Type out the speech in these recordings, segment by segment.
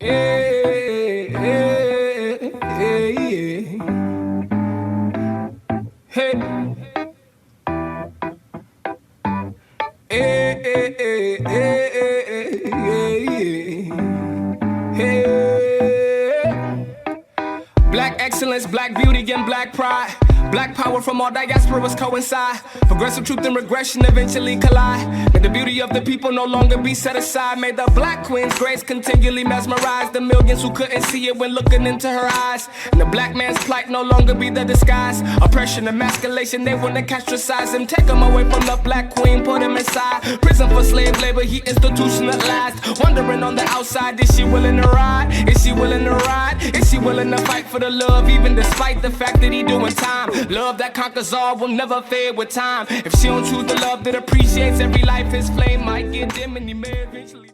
Hey, hey, hey, hey. Hey, hey, hey, hey, hey, hey. Black excellence, black beauty, and black pride. Black power from all diasporas coincide. Progressive truth and regression eventually collide. May the beauty of the people no longer be set aside. May the black queen's grace continually mesmerize the millions who couldn't see it when looking into her eyes. And the black man's plight no longer be the disguise. Oppression, emasculation, they wanna castricize him. Take him away from the black queen, put him inside prison for slave labor, he institutionalized. Wondering on the outside, is she willing to ride? Is she willing to ride? Is she willing to fight for the love, even despite the fact that he doing time? Love that conquers all will never fade with time. If she don't choose the love that appreciates every life, his flame might get dim and he may eventually.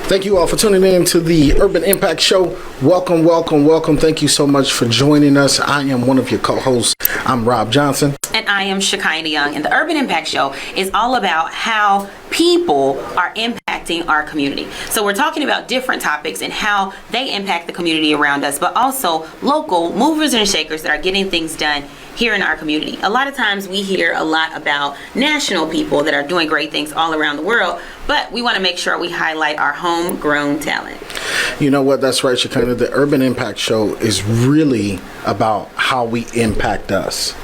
Thank you all for tuning in to the Urban Impact Show. Welcome, welcome, welcome. Thank you so much for joining us. I am one of your co-hosts. I'm Rob Johnson. And I am Shekinah Young. And the Urban Impact Show is all about how people are impacting our community. So we're talking about different topics and how they impact the community around us, but also local movers and shakers that are getting things done here in our community. A lot of times we hear a lot about national people that are doing great things all around the world, but we want to make sure we highlight our homegrown talent. You know what? That's right, Shekinah. The Urban Impact Show is really about how we impact us.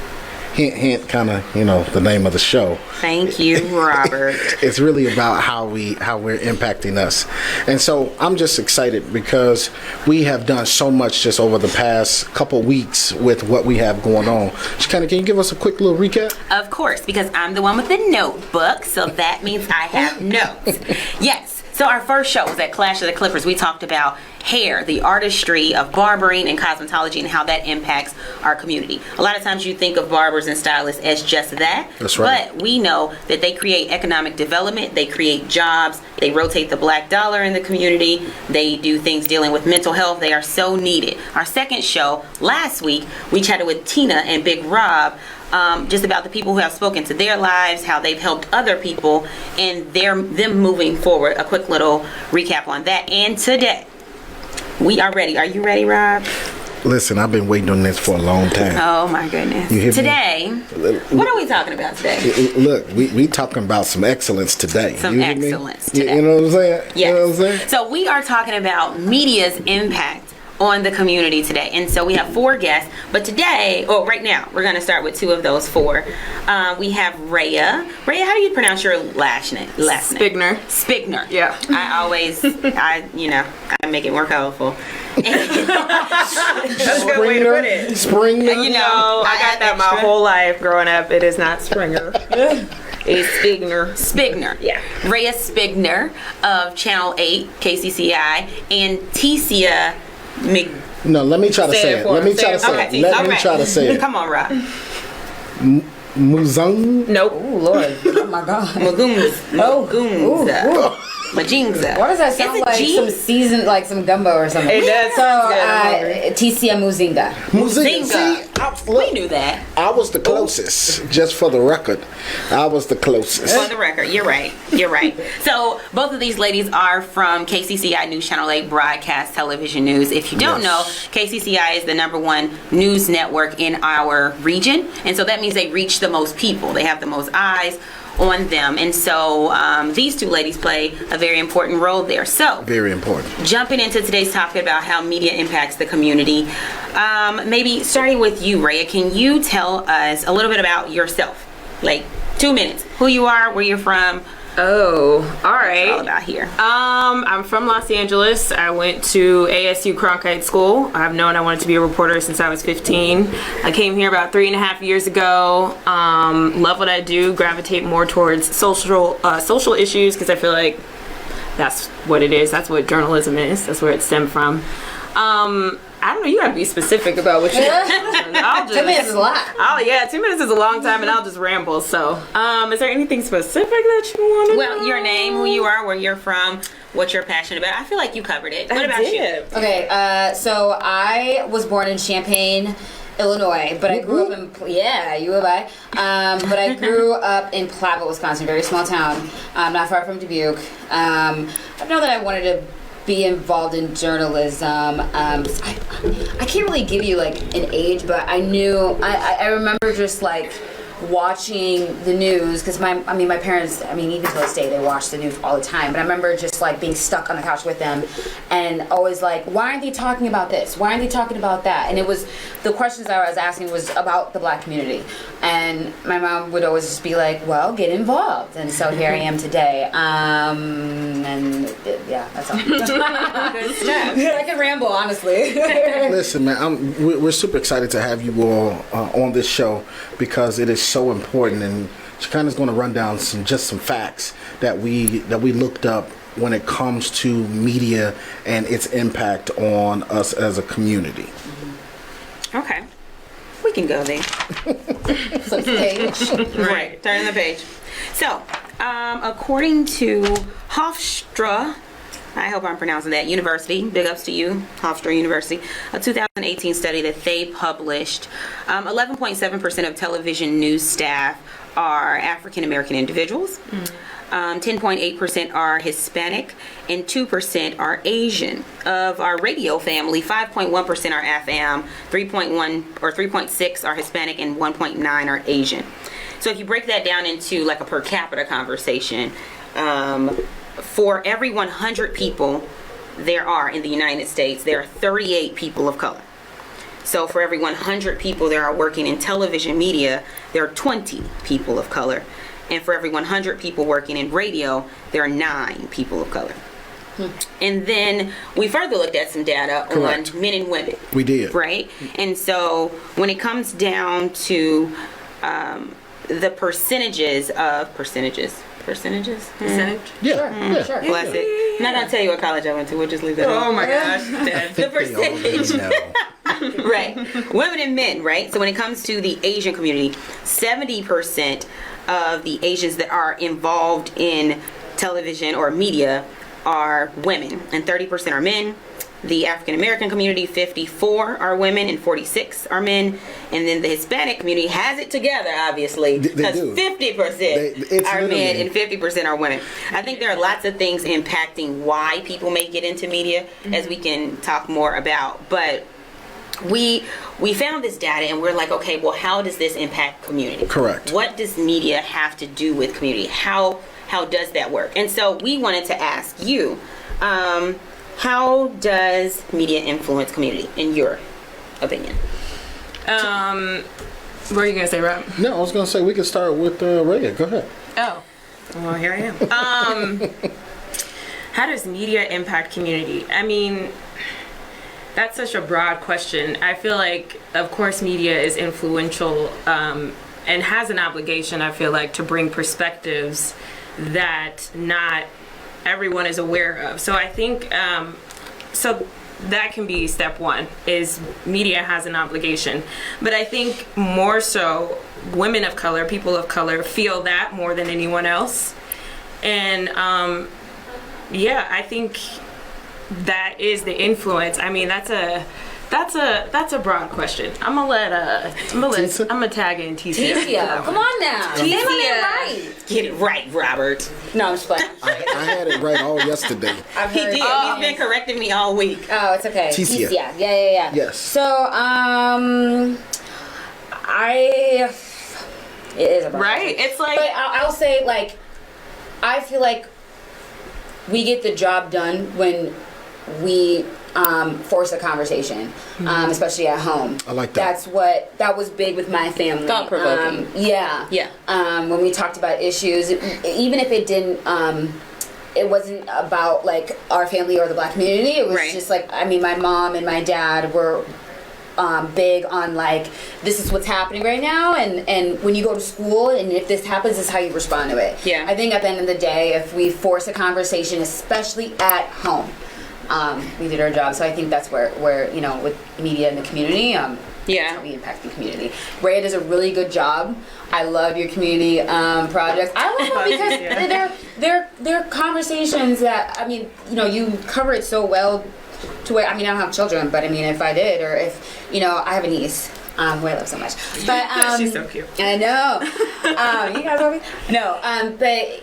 Hint, hint, kind of, you know, the name of the show. Thank you, Robert. It's really about how we're impacting us. And so I'm just excited because we have done so much just over the past couple weeks with what we have going on. Shekinah, can you give us a quick little recap? Of course, because I'm the one with the notebook, so that means I have notes. Yes. So our first show was at Clash of the Clippers. We talked about hair, the artistry of barbering and cosmetology, and how that impacts our community. A lot of times you think of barbers and stylists as just that. That's right. But we know that they create economic development, they create jobs, they rotate the black dollar in the community, they do things dealing with mental health. They are so needed. Our second show last week, we chatted with Tina and Big Rob just about the people who have spoken to their lives, how they've helped other people, and them moving forward. A quick little recap on that. And today, we are ready. Are you ready, Rob? Listen, I've been waiting on this for a long time. Oh my goodness. Today, what are we talking about today? Look, we talking about some excellence today. Some excellence today. You know what I'm saying? Yes. You know what I'm saying? So we are talking about media's impact on the community today. And so we have 4 guests, but today, right now, we're going to start with 2 of those 4. We have Rheya. Rheya, how do you pronounce your last name? Spigner. Spigner. Yeah. I make it more colorful. That's a good way to put it. Springer. I got that my whole life growing up. It is not Springer. It's Spigner. Spigner. Yeah. Rheya Spigner of Channel 8, KCCI, and Tisia No, let me try to say it. Let me try to say it. Let me try to say it. Come on, Rob. Muzung? Nope. Oh Lord! Oh my God! Magumza. Majingza. Why does that sound like some seasoned, like some gumbo or something? It does. So, Tisia Muzinga. Muzinga. We knew that. I was the closest, just for the record. I was the closest. For the record, you're right. You're right. So both of these ladies are from KCCI News Channel 8 Broadcast Television News. If you don't know, KCCI is the #1 news network in our region, and so that means they reach the most people. They have the most eyes on them, and so these 2 ladies play a very important role there. So very important. Jumping into today's topic about how media impacts the community, maybe starting with you, Rheya, can you tell us a little bit about yourself? Like 2 minutes. Who you are, where you're from. Oh, all right. All about here. I'm from Los Angeles. I went to ASU Cronkite School. I've known I wanted to be a reporter since I was 15. I came here about 3.5 years ago. Love what I do. Gravitate more towards social issues because I feel like that's what it is. That's what journalism is. That's where it stemmed from. I don't know. You gotta be specific about what you. 2 minutes is a lot. Oh yeah, 2 minutes is a long time, and I'll just ramble. So, is there anything specific that you want to know? Well, your name, who you are, where you're from, what you're passionate about. I feel like you covered it. What about you? Okay, so I was born in Champaign, Illinois, but I grew up in U of I. But I grew up in Platte, Wisconsin, very small town, not far from Dubuque. I know that I wanted to be involved in journalism. I can't really give you like an age, but I remember just like watching the news, because my parents, even to this day, they watch the news all the time, but I remember just like being stuck on the couch with them and always like, why aren't they talking about this? Why aren't they talking about that? And it was, the questions I was asking was about the Black community. And my mom would always just be like, well, get involved. And so here I am today. Yeah, that's all. Good stuff. I could ramble, honestly. Listen, man, we're super excited to have you all on this show, because it is so important, and Shekinah's going to run down some facts that we looked up when it comes to media and its impact on us as a community. Okay, we can go there. Flip the page. Right, turn the page. So, according to Hofstra, I hope I'm pronouncing that, University, big ups to you, Hofstra University, a 2018 study that they published, 11.7% of television news staff are African American individuals, 10.8% are Hispanic, and 2% are Asian. Of our radio family, 5.1% are FM, 3.6 are Hispanic, and 1.9 are Asian. So if you break that down into like a per capita conversation, for every 100 people there are in the United States, there are 38 people of color. So for every 100 people there are working in television media, there are 20 people of color. And for every 100 people working in radio, there are 9 people of color. And then we further looked at some data Correct. on men and women. We did. Right? And so when it comes down to the percentages? Percentage? Yeah. Sure. Bless it. I'm not going to tell you what college I went to. We'll just leave that Oh alone. my gosh. The percentage. Right. Women and men, right? So when it comes to the Asian community, 70% of the Asians that are involved in television or media are women, and 30% are men. The African American community, 54 are women and 46 are men. And then the Hispanic community has it together, obviously, because 50% are men and 50% are women. I think there are lots of things impacting why people may get into media, as we can talk more about. But we found this data and we're like, okay, well, how does this impact community? Correct. What does media have to do with community? How does that work? And so we wanted to ask you, how does media influence community, in your opinion? What are you gonna say, Rob? No, I was going to say we could start with Rheya. Go ahead. Oh, well, here I am. How does media impact community? I mean, that's such a broad question. I feel like, of course, media is influential and has an obligation, I feel like, to bring perspectives that not everyone is aware of. So I think, so that can be step one, is media has an obligation. But I think more so, women of color, people of color, feel that more than anyone else. And yeah, I think that is the influence. I mean, that's a broad question. I'm gonna tag in Tisia. Tisia, come on now. Say my name right. Get it right, Robert. No, I'm just playing. I had it right all yesterday. I've He heard- did. He's been correcting me all week. Oh, it's okay. Tisia. Yeah. Yes. So, it is a broad Right? question. It's like, But I'll say, like, I feel like we get the job done when we force a conversation, especially at home. I like that. That was big with my family. Thought-provoking. Yeah. When we talked about issues, even if it didn't, it wasn't about like our family or the Black community. It was Right. just like, I mean, my mom and my dad were big on like, this is what's happening right now, and when you go to school and if this happens, this is how you respond to it. Yeah. I think at the end of the day, if we force a conversation, especially at home, we did our job. So I think that's where with media in the community, that's how we impact the community. Rheya does a really good job. I love your community projects. I love them because they're conversations that, I mean, you cover it so well to where, I mean, I don't have children, but I mean, if I did, or if, I have a niece who I love so much. But she's so cute. I know. You guys love me? No, but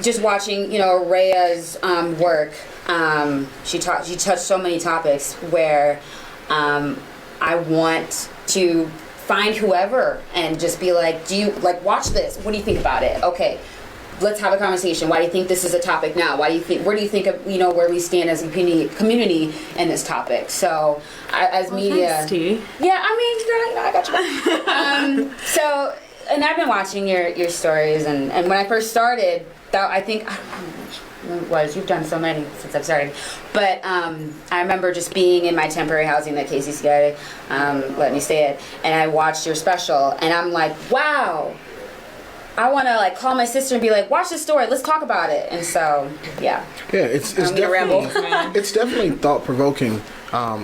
just watching, Rheya's work, she touched so many topics where I want to find whoever and just be like, do you watch this? What do you think about it? Okay, let's have a conversation. Why do you think this is a topic now? Where do you think of, where we stand as a community in this topic? So as media, thanks, T. yeah, I mean, girl, I got you back. So, and I've been watching your stories, and when I first started, I think you've done so many since I've started, but I remember just being in my temporary housing that KCCI let me stay at, and I watched your special, and I'm like, wow, I want to call my sister and be like, watch this story, let's talk about it. And so it's definitely thought provoking.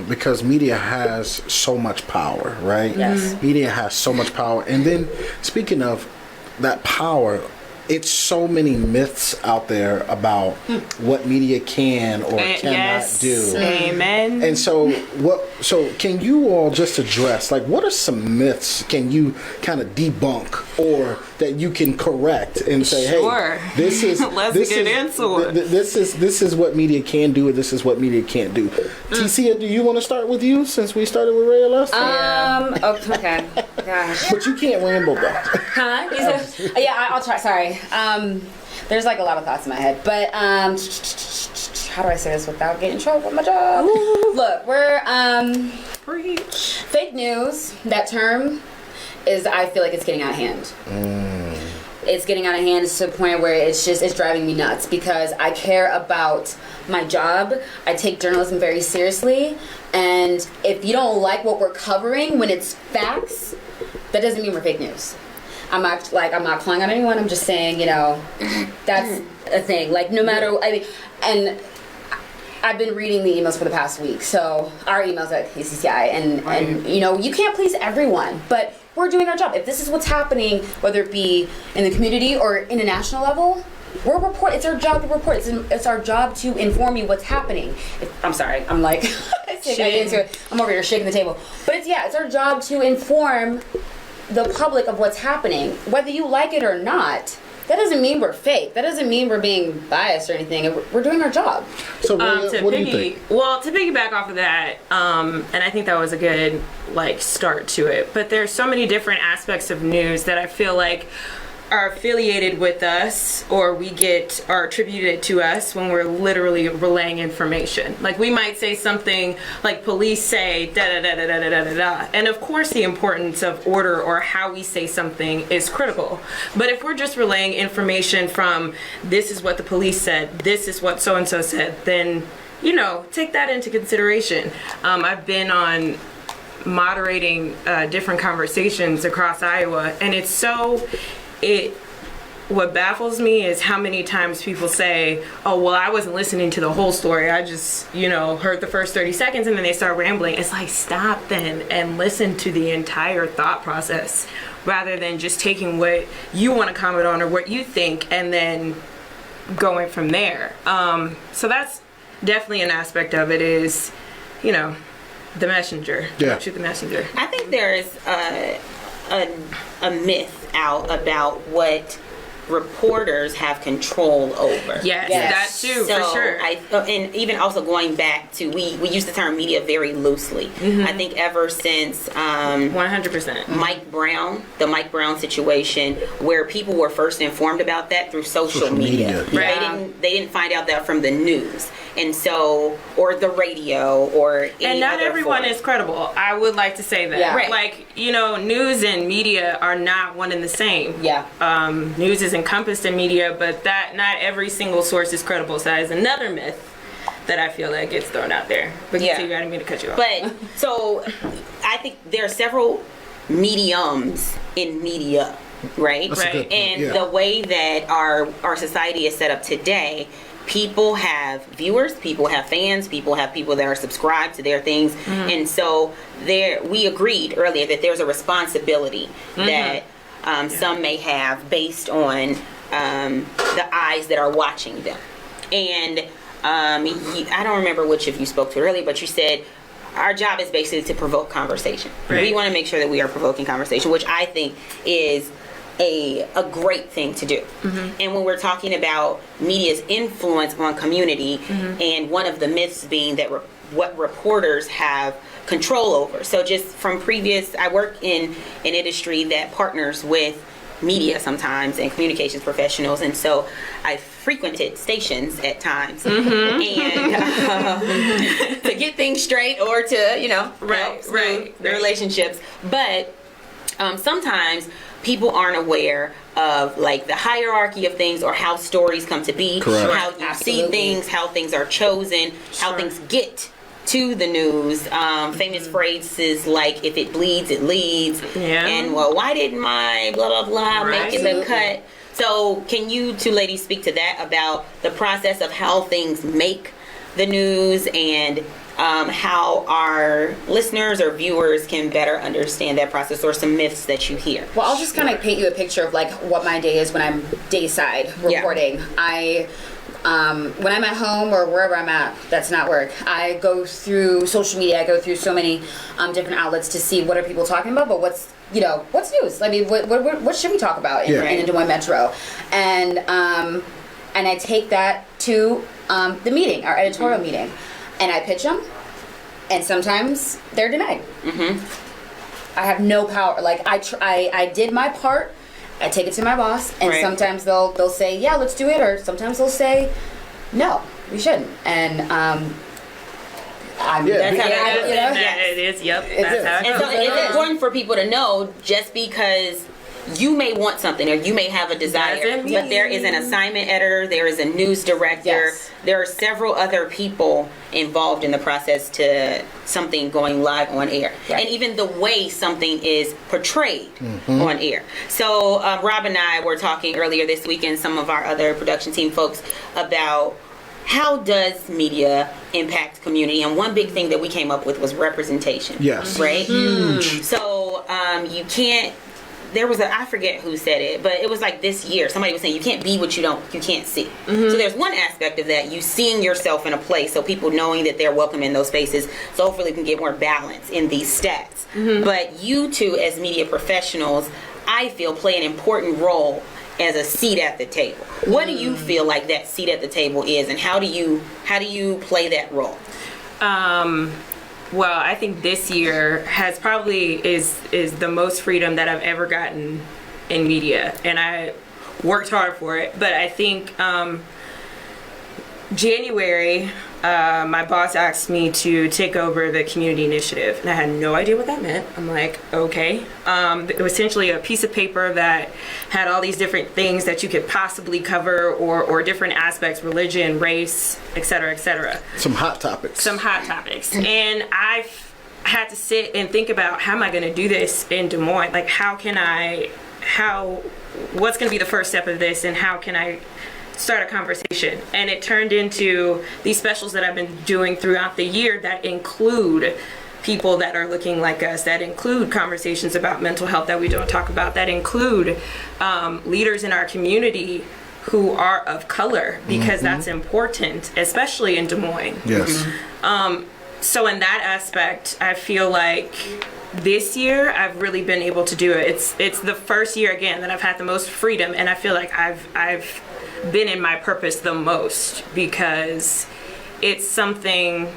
Because media has so much power, right? Yes. Media has so much power. And then, speaking of that power, it's so many myths out there about what media can or cannot do. Amen. And so can you all just address, what are some myths can you kind of debunk or that you can correct and say, Sure. hey, this is Let's get into it. This is what media can do, and this is what media can't do. Tisia, do you want to start with you since we started with Rheya last time? Okay. Gosh. But you can't ramble though. Huh? Yeah, I'll try. Sorry. There's a lot of thoughts in my head, but how do I say this without getting in trouble with my job? Look, we're Preach. fake news. That term I feel like it's getting out of hand. It's getting out of hand to the point where it's driving me nuts because I care about my job. I take journalism very seriously, and if you don't like what we're covering when it's facts, that doesn't mean we're fake news. I'm not calling on anyone. I'm just saying, that's a thing. No matter, and I've been reading the emails for the past week. So our emails at KCCI, and you can't please everyone, but we're doing our job. If this is what's happening, whether it be in the community or in a national level, we're report. It's our job to report. It's our job to inform you what's happening. I'm sorry. I'm I'm over here shaking the table. But it's our job to inform the public of what's happening, whether you like it or not. That doesn't mean we're fake. That doesn't mean we're being biased or anything. We're doing our job. So, what do you think? Well, to piggyback off of that, and I think that was a good start to it. But there's so many different aspects of news that I feel like are affiliated with us or are attributed to us when we're literally relaying information. We might say something like police say da da da da da da da da, and of course the importance of order or how we say something is critical. But if we're just relaying information from this is what the police said, this is what so and so said, then take that into consideration. I've been on moderating different conversations across Iowa, and what baffles me is how many times people say, oh, well, I wasn't listening to the whole story. I just, heard the first 30 seconds and then they start rambling. It's stop then and listen to the entire thought process rather than just taking what you want to comment on or what you think and then going from there. So that's definitely an aspect of it is, the messenger. Yeah. Shoot the messenger. I think there is a myth out about what reporters have control over. Yes, that too, so for sure. And even also going back to, we use the term media very loosely. I think ever since 100%. the Mike Brown situation, where people were first informed about that through social media. Right. They didn't find out that from the news. And so, or the radio, or any and not other everyone form. is credible. I would like to say that. Yeah. Right. News and media are not one and the same. Yeah. News is encompassed in media, but that not every single source is credible. So that is another myth that I feel like gets thrown out there. But I didn't mean to cut you off. But so I think there are several mediums in media, right? That's a good point. And the way that our society is set up today, people have viewers, people have fans, people have people that are subscribed to their things. And so we agreed earlier that there's a responsibility that some may have based on the eyes that are watching them. And I don't remember which of you spoke to it earlier, but you said our job is basically to provoke conversation. Right. We want to make sure that we are provoking conversation, which I think is a great thing to do. And when we're talking about media's influence on community, and one of the myths being that what reporters have control over. So just from previous, I work in an industry that partners with media sometimes and communications professionals, and so I frequented stations at times and to get things straight or to help smooth the relationships. But sometimes people aren't aware of like the hierarchy of things or how stories come to be, how you see things, how things are chosen, how things get to the news. Famous phrases like, if it bleeds, it leads. And, well, why didn't my blah, blah, blah make it the cut? So can you two ladies speak to that about the process of how things make the news and how our listeners or viewers can better understand that process, or some myths that you hear? Well, I'll just kind of paint you a picture of like what my day is when I'm dayside reporting. When I'm at home or wherever I'm at, that's not work, I go through social media. I go through so many different outlets to see what are people talking about, but what's news. I mean, what should we talk about in the Des Moines Metro? And I take that to the meeting, our editorial meeting, and I pitch them, and sometimes they're denied. I have no power. Like I did my part. I take it to my boss, and sometimes they'll say, yeah, let's do it, or sometimes they'll say, no, we shouldn't. And that's how it is. Yep. That's how it is. And so it's important for people to know, just because you may want something or you may have a desire, but there is an assignment editor, there is a news director, there are several other people involved in the process to something going live on air, and even the way something is portrayed on air. So Rob and I were talking earlier this week, and some of our other production team folks, about how does media impact community, and one big thing that we came up with was representation. Right? Huge. So you can't, there was I forget who said it, but it was like this year, somebody was saying you can't be what you can't see. So there's one aspect of that, you seeing yourself in a place, so people knowing that they're welcome in those spaces, so hopefully we can get more balance in these stats. But you two as media professionals, I feel, play an important role as a seat at the table. What do you feel like that seat at the table is, and how do you play that role? Well, I think this year is the most freedom that I've ever gotten in media, and I worked hard for it. But I think January, my boss asked me to take over the community initiative, and I had no idea what that meant. I'm like, okay. It was essentially a piece of paper that had all these different things that you could possibly cover, or different aspects, religion, race, et cetera, et cetera. Some hot topics. And I've had to sit and think about, how am I going to do this in Des Moines? Like, what's going to be the first step of this, and how can I start a conversation? And it turned into these specials that I've been doing throughout the year that include people that are looking like us, that include conversations about mental health that we don't talk about, that include leaders in our community who are of color, because that's important, especially in Des Moines. So in that aspect, I feel like this year I've really been able to do it. It's the first year again that I've had the most freedom, and I feel like I've been in my purpose the most, because it's something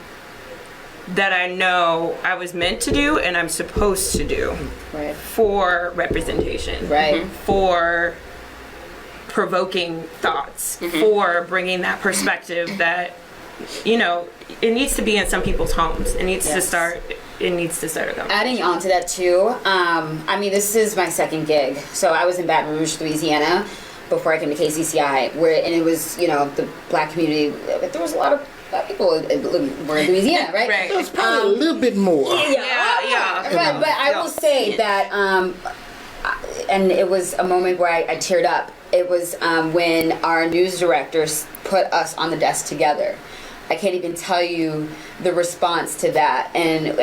that I know I was meant to do and I'm supposed to do for representation, for provoking thoughts, for bringing that perspective that, it needs to be in some people's homes. It needs to start. It needs to start a conversation. Adding on to that too, this is my second gig. So I was in Baton Rouge, Louisiana, before I came to KCCI, and it was, the black community. There was a lot of black people were in Louisiana, right? It was probably a little bit more. Yeah. But I will say that, and it was a moment where I teared up. It was when our news directors put us on the desk together. I can't even tell you the response to that. And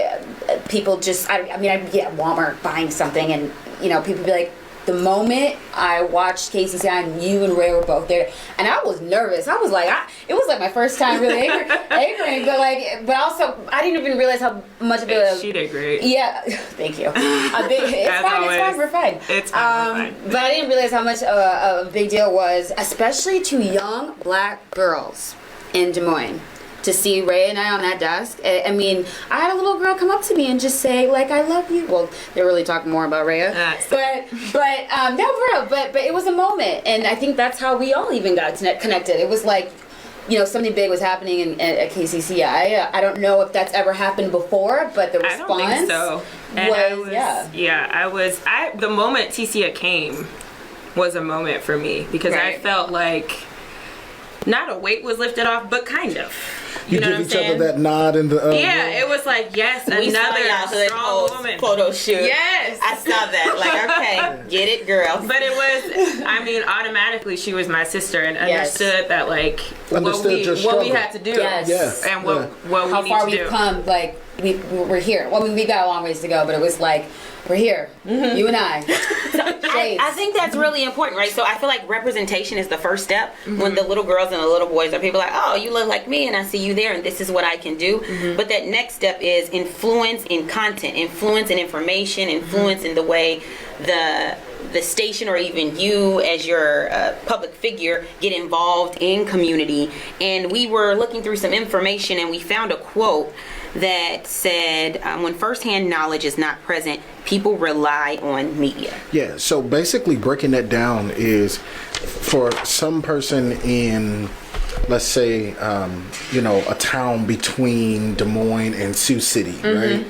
people just, I'd be at Walmart buying something, and, people be like, the moment I watched KCCI and you and Ray were both there, and I was nervous. I was like, it was like my first time really anchoring, but also I didn't even realize how much of a. She did great. Yeah, thank you. We're fine. It's fine. But I didn't realize how much a big deal was, especially to young black girls in Des Moines. To see Ray and I on that desk, I mean, I had a little girl come up to me and just say, like, "I love you." Well, they're really talking more about Rheya, but it was a moment, and I think that's how we all even got connected. It was like, you know, something big was happening at KCCI. I don't know if that's ever happened before, but the response I don't think so. And the moment Tisia came was a moment for me because I felt like not a weight was lifted off, but kind of. You know give what each I'm saying? other that nod in the it was like, yes, We saw another y'all hood strong woman. photo shoot. Yes. I saw that. Like, okay, get it, girl. But it was, I mean, automatically she was my sister and understood that, like, what we had to do. Yes. And what how we far need to we've do. come, like, we're here. Well, I mean, we got a long ways to go, but it was like, we're here. Mm-hmm. You and I. I think that's really important, right? So I feel like representation is the first step. When the little girls and the little boys are people like, oh, you look like me and I see you there and this is what I can do. But that next step is influence in content, influence in information, influence in the way the station or even you as your public figure get involved in community. And we were looking through some information and we found a quote that said, when firsthand knowledge is not present, people rely on media. Yeah, so basically breaking that down is for some person in, let's say, a town between Des Moines and Sioux City, right?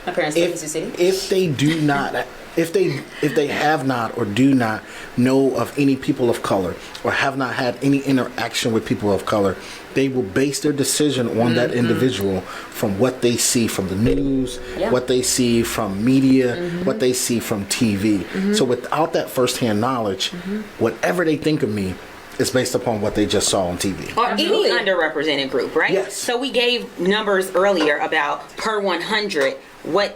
My parents live in Sioux City. If they do not, if they have not or do not know of any people of color or have not had any interaction with people of color, they will base their decision on that individual from what they see from the news, what they see from media, what they see from TV. So without that firsthand knowledge, whatever they think of me is based upon what they just saw on TV. Or any underrepresented group, right? Yes. So we gave numbers earlier about per 100,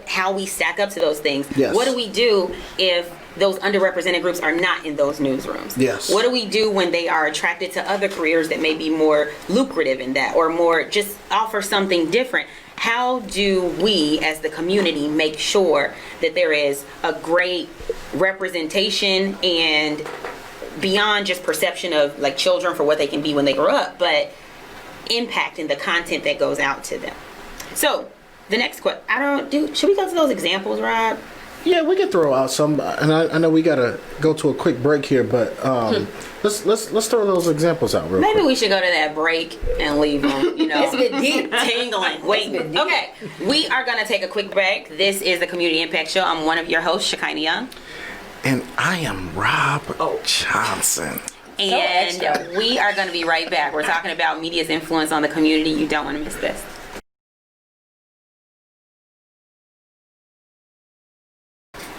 how we stack up to those things. Yes. What do we do if those underrepresented groups are not in those newsrooms? Yes. What do we do when they are attracted to other careers that may be more lucrative in that or more just offer something different? How do we as the community make sure that there is a great representation and beyond just perception of like children for what they can be when they grow up, but impact in the content that goes out to them? So the next question, should we go to those examples, Rob? Yeah, we can throw out some, and I know we gotta go to a quick break here, but let's throw those examples out real quick. Maybe we should go to that break and leave them, It's been deep. tingling, waiting. Okay, we are gonna take a quick break. This is the Community Impact Show. I'm one of your hosts, Shekinah Young. And I am Rob Johnson. And we are going to be right back. We're talking about media's influence on the community. You don't want to miss this.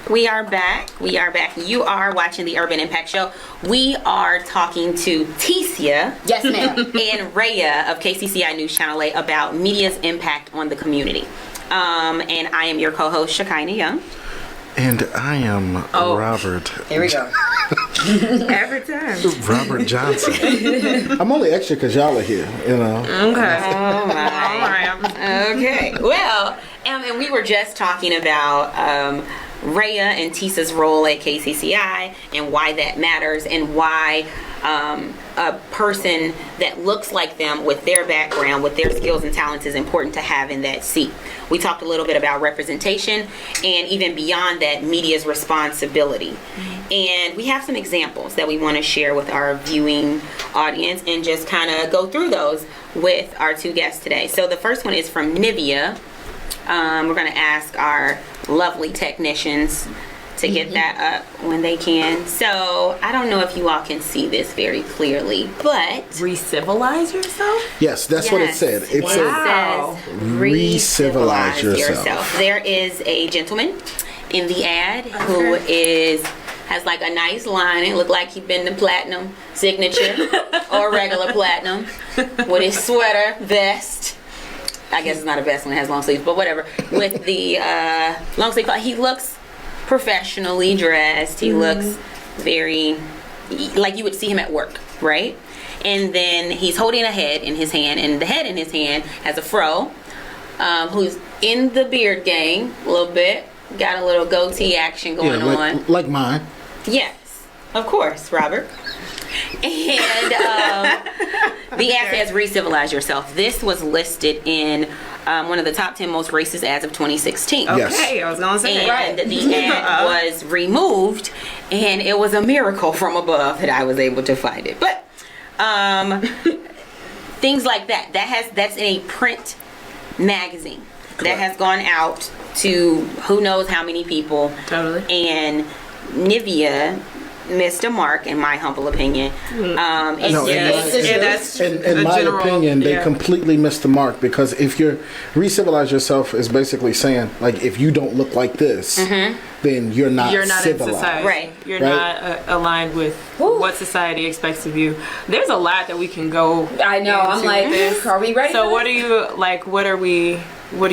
We are back. You are watching the Urban Impact Show. We are talking to Tisia. Yes, ma'am. And Rheya of KCCI News Channel 8 about media's impact on the community. And I am your co-host, Shekinah Young. And I am Robert. Here we go. Every time. Robert Johnson. I'm only extra because y'all are here, you know. Okay. Oh my. All right. Okay. Well, and we were just talking about Rheya and Tisia's role at KCCI and why that matters and why a person that looks like them with their background, with their skills and talents is important to have in that seat. We talked a little bit about representation and even beyond that, media's responsibility. And we have some examples that we want to share with our viewing audience and just kind of go through those with our two guests today. So the first one is from Nivea. We're going to ask our lovely technicians to get that up when they can. So I don't know if you all can see this very clearly, but Re-civilize yourself? Yes, that's what it said. It Wow. said re-civilize yourself. There is a gentleman in the ad who has like a nice line. It looked like he'd been to platinum signature or regular platinum with his sweater, vest. I guess it's not a vest when it has long sleeves, but whatever. With the long sleeve, he looks professionally dressed. He looks very like you would see him at work, right? And then he's holding a head in his hand, and the head in his hand has a fro, who's in the beard game a little bit. Got a little goatee action going on. Like mine. Yes, of course, Robert. And the ad says re-civilize yourself. This was listed in one of the top 10 most racist ads of 2016. Yes. Okay, I was gonna say And the ad was removed, and it was a miracle from above that I was able to find it. But things like that. That's in a print magazine. That has gone out to who knows how many people. Totally. And Nivea missed a mark, in my humble opinion. In my opinion, they completely missed the mark, because if you're re-civilize yourself is basically saying, like, if you don't look like this, then you're not civilized. In society. Right. You're not aligned with what society expects of you. There's a lot that we can go. I know. I'm like, are we ready? So what do you like? What do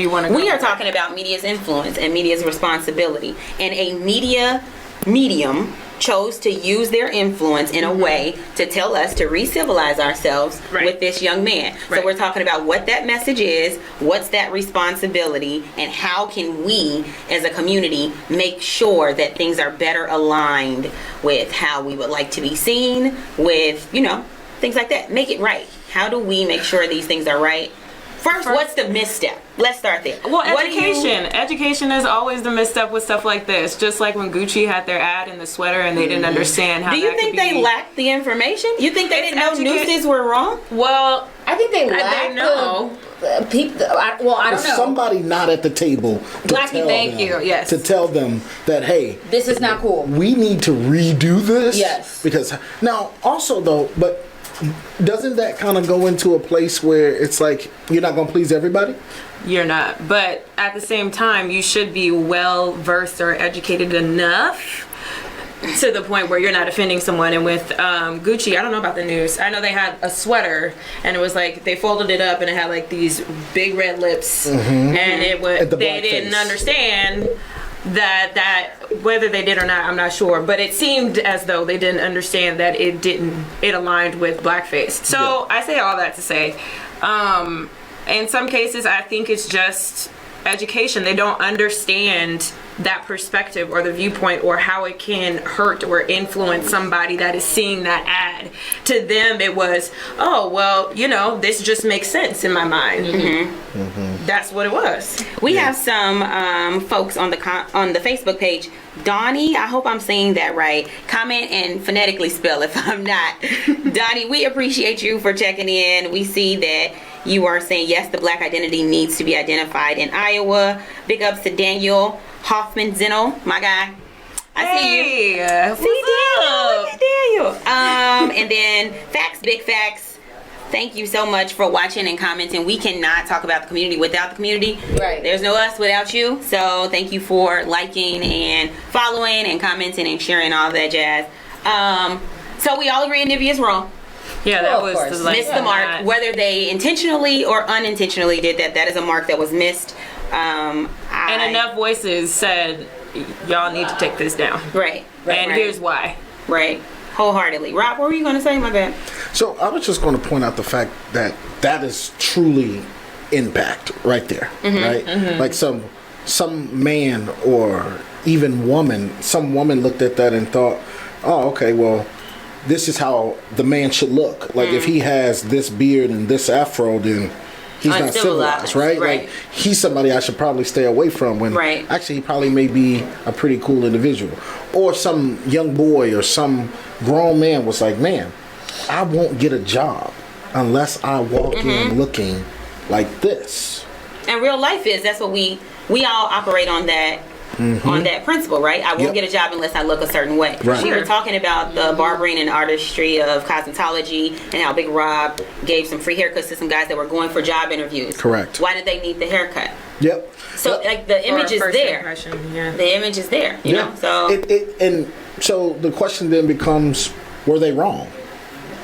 you want to? We are talking about media's influence and media's responsibility, and a media medium chose to use their influence in a way to tell us to re-civilize ourselves with this young man. So we're talking about what that message is, what's that responsibility, and how can we as a community make sure that things are better aligned with how we would like to be seen, with, things like that. Make it right. How do we make sure these things are right? First, what's the misstep? Let's start there. Well, education. Education is always the misstep with stuff like this. Just like when Gucci had their ad in the sweater and they didn't understand how. Do you think they lacked the information? You think they didn't know nooses were wrong? Well, I think they lacked they know. People. I don't know. Somebody not at the table to tell them that, hey, this is not cool. We need to redo this. Yes. Because now, also though, but doesn't that kind of go into a place where it's like you're not going to please everybody? You're not. But at the same time, you should be well versed or educated enough to the point where you're not offending someone. And with Gucci, I don't know about the news. I know they had a sweater, and it was like they folded it up, and it had like these big red lips, and it was they didn't understand that whether they did or not, I'm not sure, but it seemed as though they didn't understand that it aligned with blackface. So I say all that to say, in some cases I think it's just education. They don't understand that perspective or the viewpoint or how it can hurt or influence somebody that is seeing that ad. To them it was, oh well, this just makes sense in my mind. That's what it was. We have some folks on the Facebook page. Donnie, I hope I'm saying that right. Comment and phonetically spell if I'm not. Donnie, we appreciate you for checking in. We see that you are saying yes, the black identity needs to be identified in Iowa. Big ups to Daniel Hoffman Zeno, my guy. I see you. See Daniel. And then facts, big facts. Thank you so much for watching and commenting. We cannot talk about the community without the community. Right. There's no us without you. So thank you for liking and following and commenting and sharing all that jazz. So we all agree Nivea is wrong. Yeah, that was missed the mark. Whether they intentionally or unintentionally did that, that is a mark that was missed. And enough voices said, y'all need to take this down. Right. And here's why. Right. Wholeheartedly. Rob, what were you going to say? My bad. So I was just going to point out the fact that is truly impact right there, right? Like some man or even woman, some woman looked at that and thought, oh, okay, well, this is how the man should look. Like if he has this beard and this afro, then he's not civilized, right? Like he's somebody I should probably stay away from, when actually he probably may be a pretty cool individual. Or some young boy or some grown man was like, man, I won't get a job unless I walk in looking like this. And real life that's what we all operate on that. On that principle, right? I won't get a job unless I look a certain way. Right. We were talking about the barbering and artistry of cosmetology and how Big Rob gave some free haircuts to some guys that were going for job interviews. Correct. Why did they need the haircut? Yep. So like the image is there. The image is there. You know. So and so the question then becomes, were they wrong?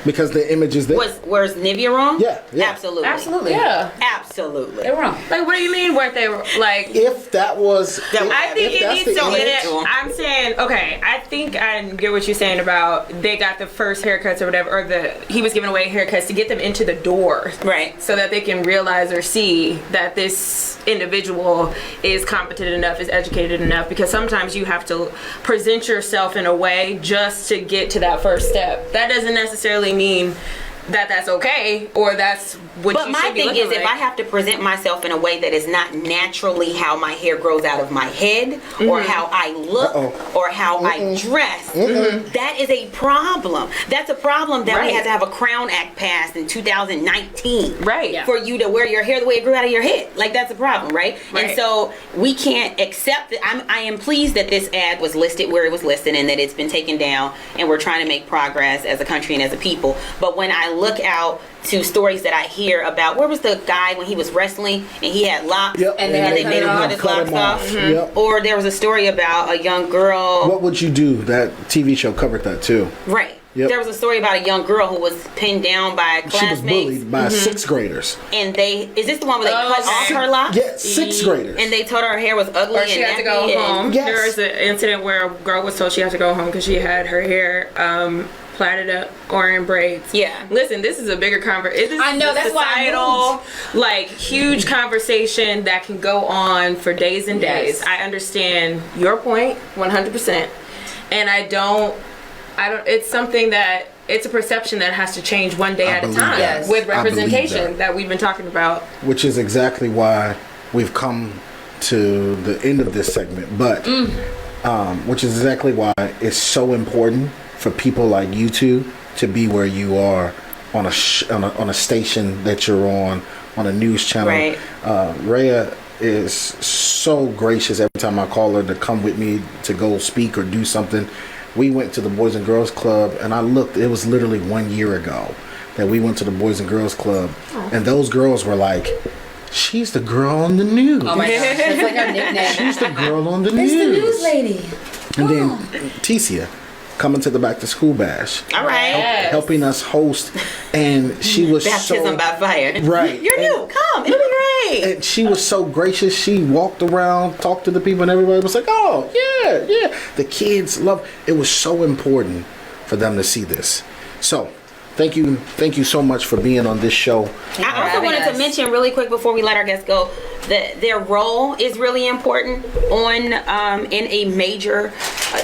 because the image is there. Was Nivea wrong? Yeah. Absolutely. Absolutely. Yeah. Absolutely. They're wrong. Like, what do you mean weren't they like? If that was, I think if it that's needs the to image- I'm saying, okay, I think I get what you're saying about they got the first haircuts or whatever, or he was giving away haircuts to get them into the door. Right. So that they can realize or see that this individual is competent enough, is educated enough, because sometimes you have to present yourself in a way just to get to that first step. That doesn't necessarily mean that that's okay or that's what But you my should be thing looking is, if like. I have to present myself in a way that is not naturally how my hair grows out of my head, or how I look, or how I dress, that is a problem. That's a problem that we Right. had to have a Crown Act passed in 2019. Right. Yeah. For you to wear your hair the way it grew out of your head. Like, that's a problem, right? Right. And so we can't accept it. I am pleased that this ad was listed where it was listed and that it's been taken down, and we're trying to make progress as a country and as a people. But when I look out to stories that I hear about, where was the guy when he was wrestling and he had locks, Yep. And and they made him cut cut his cut locks him off? off. Yep. Or there was a story about a young girl. What would you do? That TV show covered that too. Right. Yep. There was a story about a young girl who was pinned down by She was classmates. bullied by sixth graders. And is this the one where they cut off Okay. her locks? Yeah, sixth graders. And they told her hair was ugly Or and she had to nappy go and- home. Yes. There was an incident where a girl was told she had to go home because she had her hair plaited up or in braids. Yeah. Listen, this is a bigger conversation. I know, that's why I societal, like, huge conversation that can go on for days and days. Yes. I understand your point 100%. And I don't, it's something that, it's a perception that has to change one day I at a believe time that. Yes. with I believe representation that. that we've been talking about. Which is exactly why we've come to the end of this segment. But which is exactly why it's so important for people like you two to be where you are on a station that you're on a news channel. Right. Rheya is so gracious every time I call her to come with me to go speak or do something. We went to the Boys and Girls Club, and I looked, it was literally 1 year ago that we went to the Boys and Girls Club, and those girls were like, she's the girl on the news. Oh my gosh, that's like our nickname. She's the girl on the It's news. the news lady. And then Tisia coming to the back to school bash, All right. helping us host, and she was Baptism so by fire. Right. You're new. Come. It'll be great. and she was so gracious. She walked around, talked to the people, and everybody was like, "Oh, yeah." The kids love. It was so important for them to see this. So, thank you so much for being on this show. I also wanted to mention really quick before we let our guests go that their role is really important in a major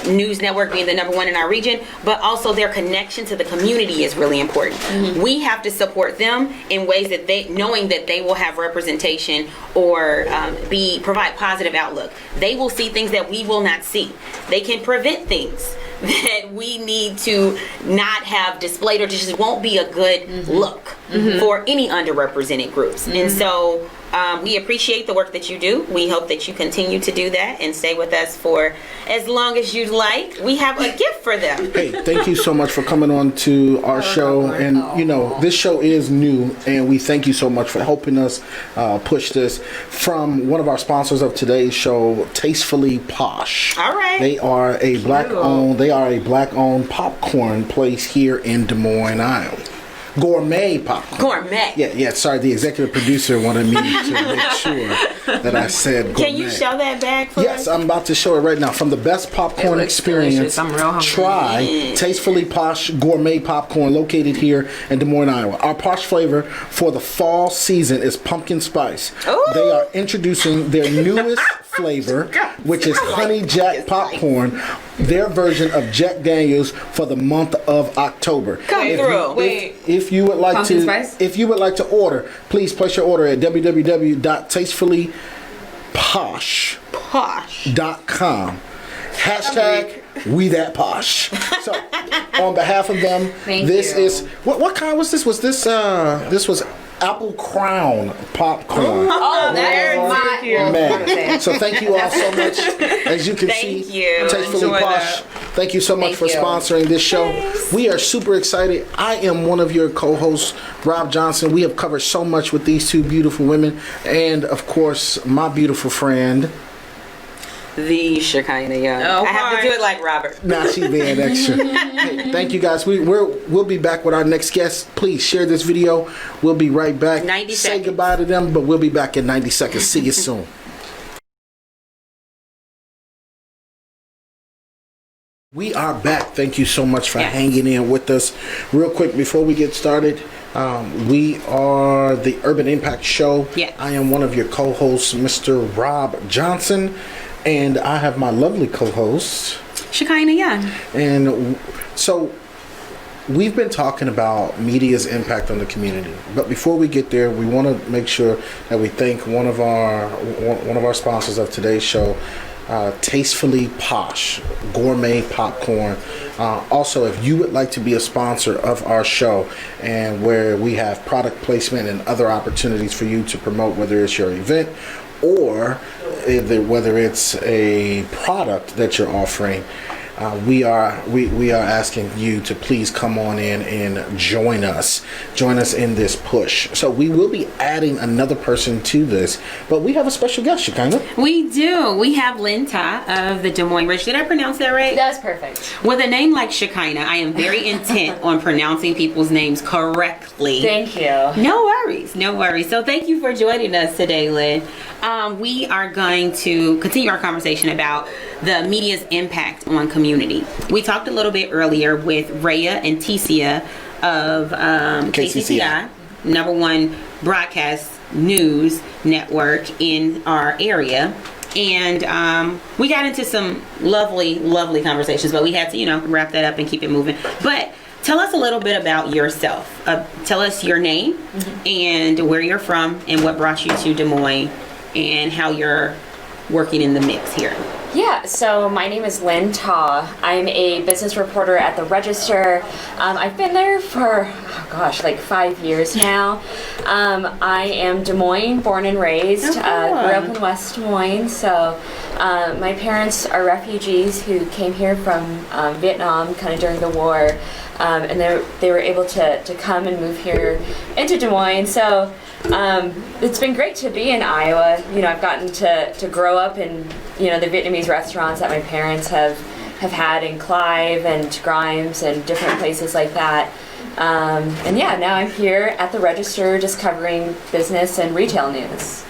news network, being the #1 in our region, but also their connection to the community is really important. We have to support them in ways that knowing that they will have representation or provide positive outlook. They will see things that we will not see. They can prevent things that we need to not have displayed, or just won't be a good look for any underrepresented groups. And so we appreciate the work that you do. We hope that you continue to do that and stay with us for as long as you'd like. We have a gift for them. Hey, thank you so much for coming on to our show. And this show is new, and we thank you so much for helping us push this. From one of our sponsors of today's show, Tastefully Posh. All right. They are a black-owned popcorn place here in Des Moines, Iowa. Gourmet popcorn. Gourmet. Yeah. Sorry, the executive producer wanted me to make sure that I said gourmet. Can you show that bag for us? Yes, I'm about to show it right now. From the best popcorn It looks experience, delicious. I'm real hungry. try Tastefully Posh Gourmet Popcorn, located here in Des Moines, Iowa. Our posh flavor for the fall season is pumpkin spice. Ooh. They are introducing their newest flavor, which is Honey Jack Popcorn, their version of Jack Daniels for the month of October. Come through. If you would like Pumpkin to, spice? if you would like to order, please place your order at www.tastefullyposh.com. Hashtag we that posh. So, on behalf of them, Thank this you. is what kind was this? Was this this was Apple Crown popcorn? Oh, there's my Man. So thank you all so much. As you can Thank see, you. Tastefully Enjoy Posh. that. Thank you so much Thank for you. sponsoring this show. We are super excited. I am one of your co-hosts, Rob Johnson. We have covered so much with these two beautiful women, and of course, my beautiful friend. The Shekinah Young. Oh, I have to do it like Robert. Now she being extra. Hey, thank you guys. We'll be back with our next guest. Please share this video. We'll be right back. 90 Say seconds. goodbye to them, but we'll be back in 90 seconds. See you soon. We are back. Thank you so much for hanging in with us. Real quick, before we get started, we are the Urban Impact Show. Yeah. I am one of your co-hosts, Mr. Rob Johnson, and I have my lovely co-host. Shekinah Young. And so we've been talking about media's impact on the community. But before we get there, we want to make sure that we thank one of our sponsors of today's show, Tastefully Posh Gourmet Popcorn. Also, if you would like to be a sponsor of our show, and where we have product placement and other opportunities for you to promote, whether it's your event or whether it's a product that you're offering, we are asking you to please come on in and join us in this push. So we will be adding another person to this, but we have a special guest, Shekinah. We do. We have Linh Ta of the Des Moines Ridge. Did I pronounce that right? That's perfect. With a name like Shekinah, I am very intent on pronouncing people's names correctly. Thank you. No worries, no worries. So thank you for joining us today, Lynn. We are going to continue our conversation about the media's impact on community. We talked a little bit earlier with Rheya and Tisia of KCCI, #1 broadcast news network in our area. And we got into some lovely, lovely conversations, but we had to, wrap that up and keep it moving. But tell us a little bit about yourself. Tell us your name and where you're from and what brought you to Des Moines and how you're working in the mix here. Yeah, so my name is Linh Ta. I'm a business reporter at the Register. I've been there for, like 5 years now. I am Des Moines, born and raised. Grew up in West Des Moines. So my parents are refugees who came here from Vietnam kind of during the war. And they were able to come and move here into Des Moines. So it's been great to be in Iowa. I've gotten to grow up in, the Vietnamese restaurants that my parents have had in Clive and Grimes and different places like that. And yeah, now I'm here at the Register just covering business and retail news.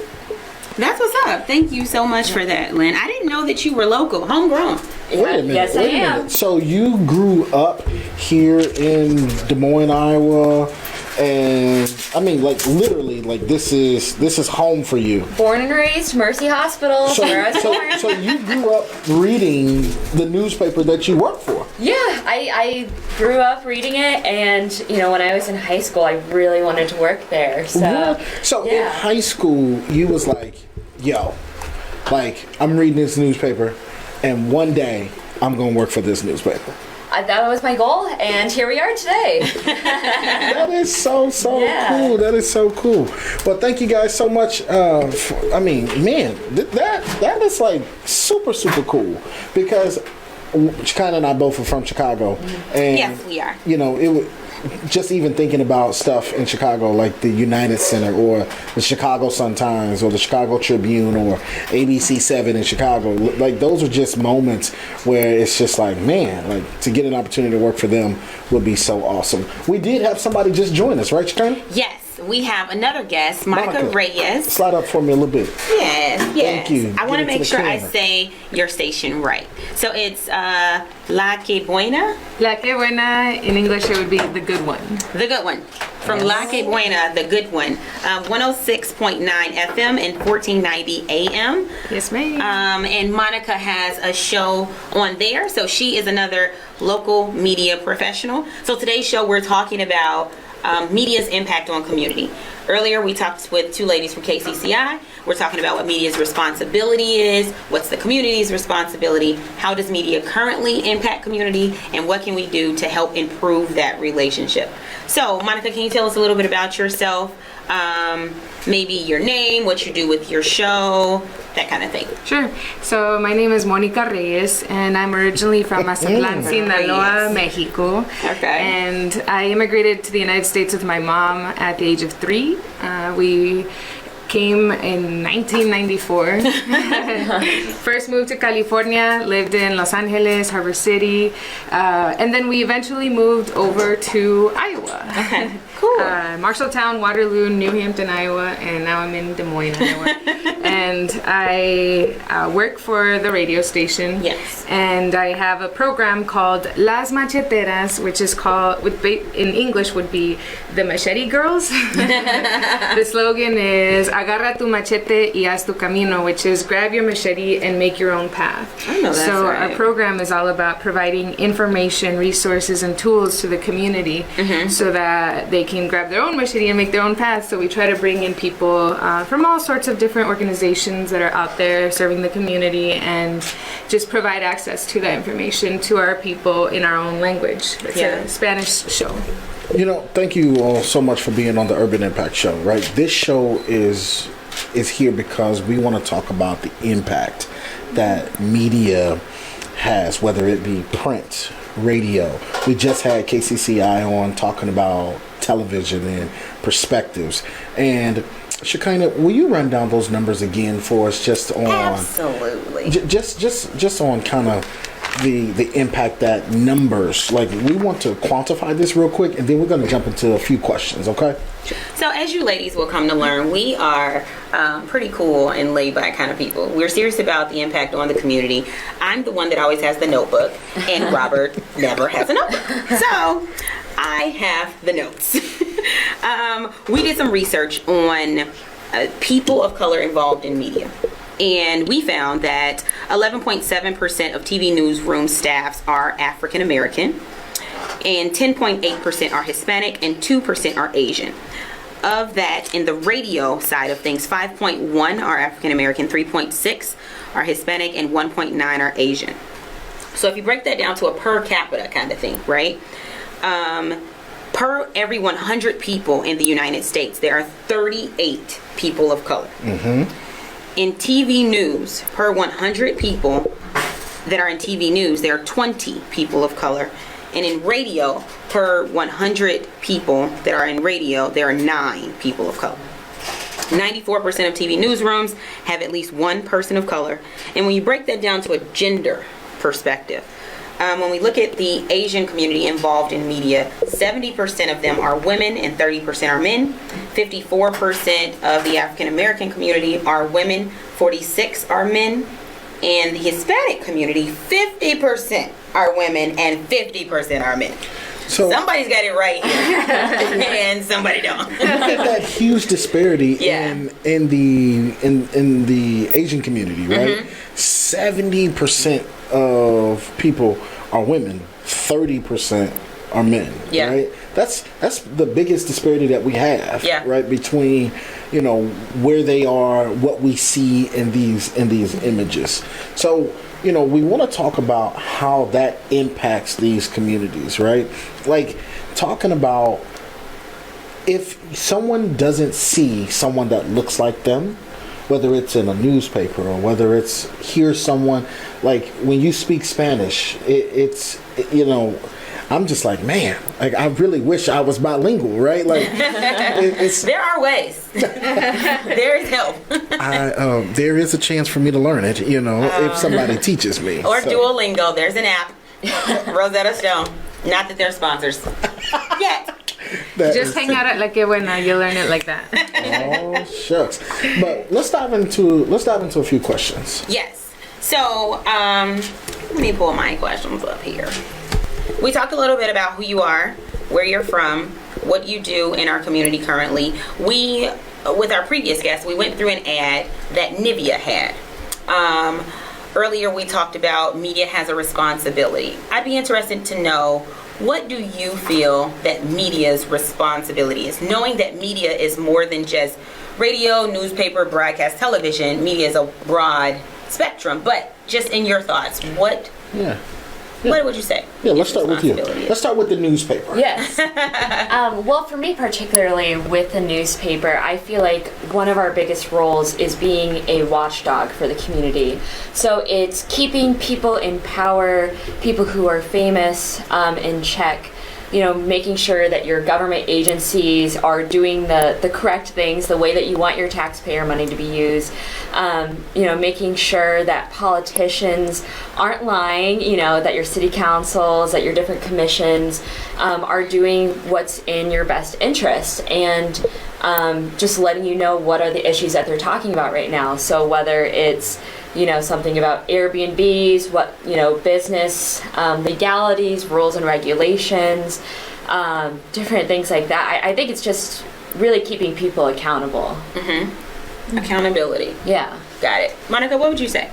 That's what's up. Thank you so much for that, Lynn. I didn't know that you were local, homegrown. Wait a minute. Yes, I am. So you grew up here in Des Moines, Iowa, and I mean, like literally, like this is home for you. Born and raised, Mercy Hospital. So you grew up reading the newspaper that you work for. Yeah, I grew up reading it, and when I was in high school, I really wanted to work there. So In high school, you was like, yo, like I'm reading this newspaper, and one day I'm gonna work for this newspaper. That was my goal, and here we are today. That is so Yeah. cool. That is so cool. Well, thank you guys so much. That is like super cool, because Shekinah and I both are from Chicago, and Yes, we are. it would. Just even thinking about stuff in Chicago, like the United Center or the Chicago Sun-Times or the Chicago Tribune or ABC7 in Chicago, like those are just moments where it's just like, man, like to get an opportunity to work for them would be so awesome. We did have somebody just join us, right, Shekinah? Yes, we have another guest, Monica Reyes. Slide up for me a little bit. Yes. Thank you. I want to Get into make the sure I camera. say your station right. So it's La Que Buena, La que buena, in English it would be the good one. the good one. From La Que Buena, the good one. 106.9 FM and 1490 AM. Yes, ma'am. And Monica has a show on there. So she is another local media professional. So today's show we're talking about media's impact on community. Earlier we talked with two ladies from KCCI. We're talking about what media's responsibility is, what's the community's responsibility, how does media currently impact community, and what can we do to help improve that relationship. So Monica, can you tell us a little bit about yourself? Maybe your name, what you do with your show, that kind of thing. Sure. So my name is Monica Reyes, and I'm originally from Mazatlan, Sinaloa, Reyes. Mexico. Okay. And I immigrated to the United States with my mom at the age of 3. We Came in 1994. First moved to California, lived in Los Angeles, Harbor City, and then we eventually moved over to Iowa. Okay, cool. Marshalltown, Waterloo, New Hampton, Iowa, and now I'm in Des Moines, Iowa. And I work for the radio station. Yes. And I have a program called Las Macheteras, which is called, in English would be the Machete Girls. The slogan is Agarra tu machete y haz tu camino, which is grab your machete and make your own path. I know that's so right. our program is all about providing information, resources, and tools to the community so that they can grab their own machete and make their own path. So we try to bring in people from all sorts of different organizations that are out there serving the community and just provide access to that information to our people in our own language. It's a Spanish show. You know, thank you all so much for being on the Urban Impact Show, right? This show is here because we want to talk about the impact that media has, whether it be print, radio. We just had KCCI on talking about television and perspectives. And Shekinah, will you run down those numbers again for us, just on Absolutely. just on kind of the impact that numbers, like, we want to quantify this real quick, and then we're going to jump into a few questions, okay? So as you ladies will come to learn, we are pretty cool and laid back kind of people. We're serious about the impact on the community. I'm the one that always has the notebook, and Robert never has a notebook. So I have the notes. We did some research on people of color involved in media. And we found that 11.7% of TV newsroom staffs are African American, and 10.8% are Hispanic, and 2% are Asian. Of that, in the radio side of things, 5.1 are African American, 3.6 are Hispanic, and 1.9 are Asian. So if you break that down to a per capita kind of thing, right? Per every 100 people in the United States, there are 38 people of color. In TV news, per 100 people that are in TV news, there are 20 people of color. And in radio, per 100 people that are in radio, there are 9 people of color. 94% of TV newsrooms have at least one person of color. And when you break that down to a gender perspective, when we look at the Asian community involved in media, 70% of them are women and 30% are men. 54% of the African American community are women, 46% are men. And the Hispanic community, 50% are women and 50% are men. So somebody's got it right here, and somebody don't. Look at that huge disparity in the Asian community, right? 70% of people are women, 30% are men. Right? That's the biggest disparity that we have. Right, between, you know, where they are, what we see in these images. So, you know, we want to talk about how that impacts these communities, right? Like, talking about if someone doesn't see someone that looks like them, whether it's in a newspaper or whether it's hear someone, like when you speak Spanish, it's you know, I'm just like, man, like, I really wish I was bilingual, right? Like, there are ways. There is help. There is a chance for me to learn it, you know, if somebody teaches me. Or so. Duolingo. There's an app. Rosetta Stone. Not that they're sponsors yet. Just hang out at La Que Buena. You'll learn it like that. Oh, shucks. But let's dive into a few questions. Yes. So, let me pull my questions up here. We talked a little bit about who you are, where you're from, what you do in our community currently. We, with our previous guests, we went through an ad that Nivea had. Earlier we talked about media has a responsibility. I'd be interested to know, what do you feel that media's responsibility is? Knowing that media is more than just radio, newspaper, broadcast, television. Media is a broad spectrum, but just in your thoughts, what would you say? Yeah, let's start with you. Let's start with the newspaper. Yes. Well, for me particularly with the newspaper, I feel like one of our biggest roles is being a watchdog for the community. So it's keeping people in power, people who are famous, in check. making sure that your government agencies are doing the correct things, the way that you want your taxpayer money to be used. Making sure that politicians aren't lying, that your city councils, that your different commissions are doing what's in your best interest, and just letting you know what are the issues that they're talking about right now. So whether it's something about Airbnbs, what, business legalities, rules and regulations, different things like that. I think it's just really keeping people accountable. Accountability. Yeah. Got it. Monica, what would you say?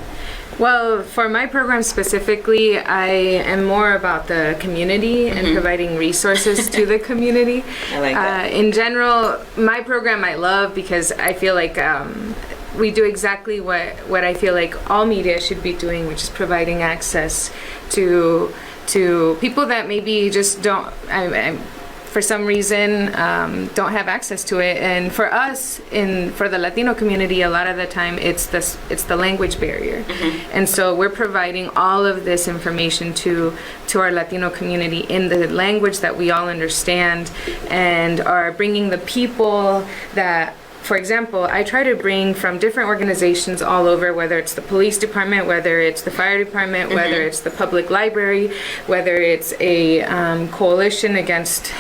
Well, for my program specifically, I am more about the community and providing resources to the community. I like that. In general, my program I love because I feel like we do exactly what I feel like all media should be doing, which is providing access to people that maybe just don't, for some reason, don't have access to it. And for us, for the Latino community, a lot of the time it's the language barrier. And so we're providing all of this information to our Latino community in the language that we all understand, and are bringing the people that, for example, I try to bring from different organizations all over, whether it's the police department, whether it's the fire department, whether it's the public library, whether it's a coalition against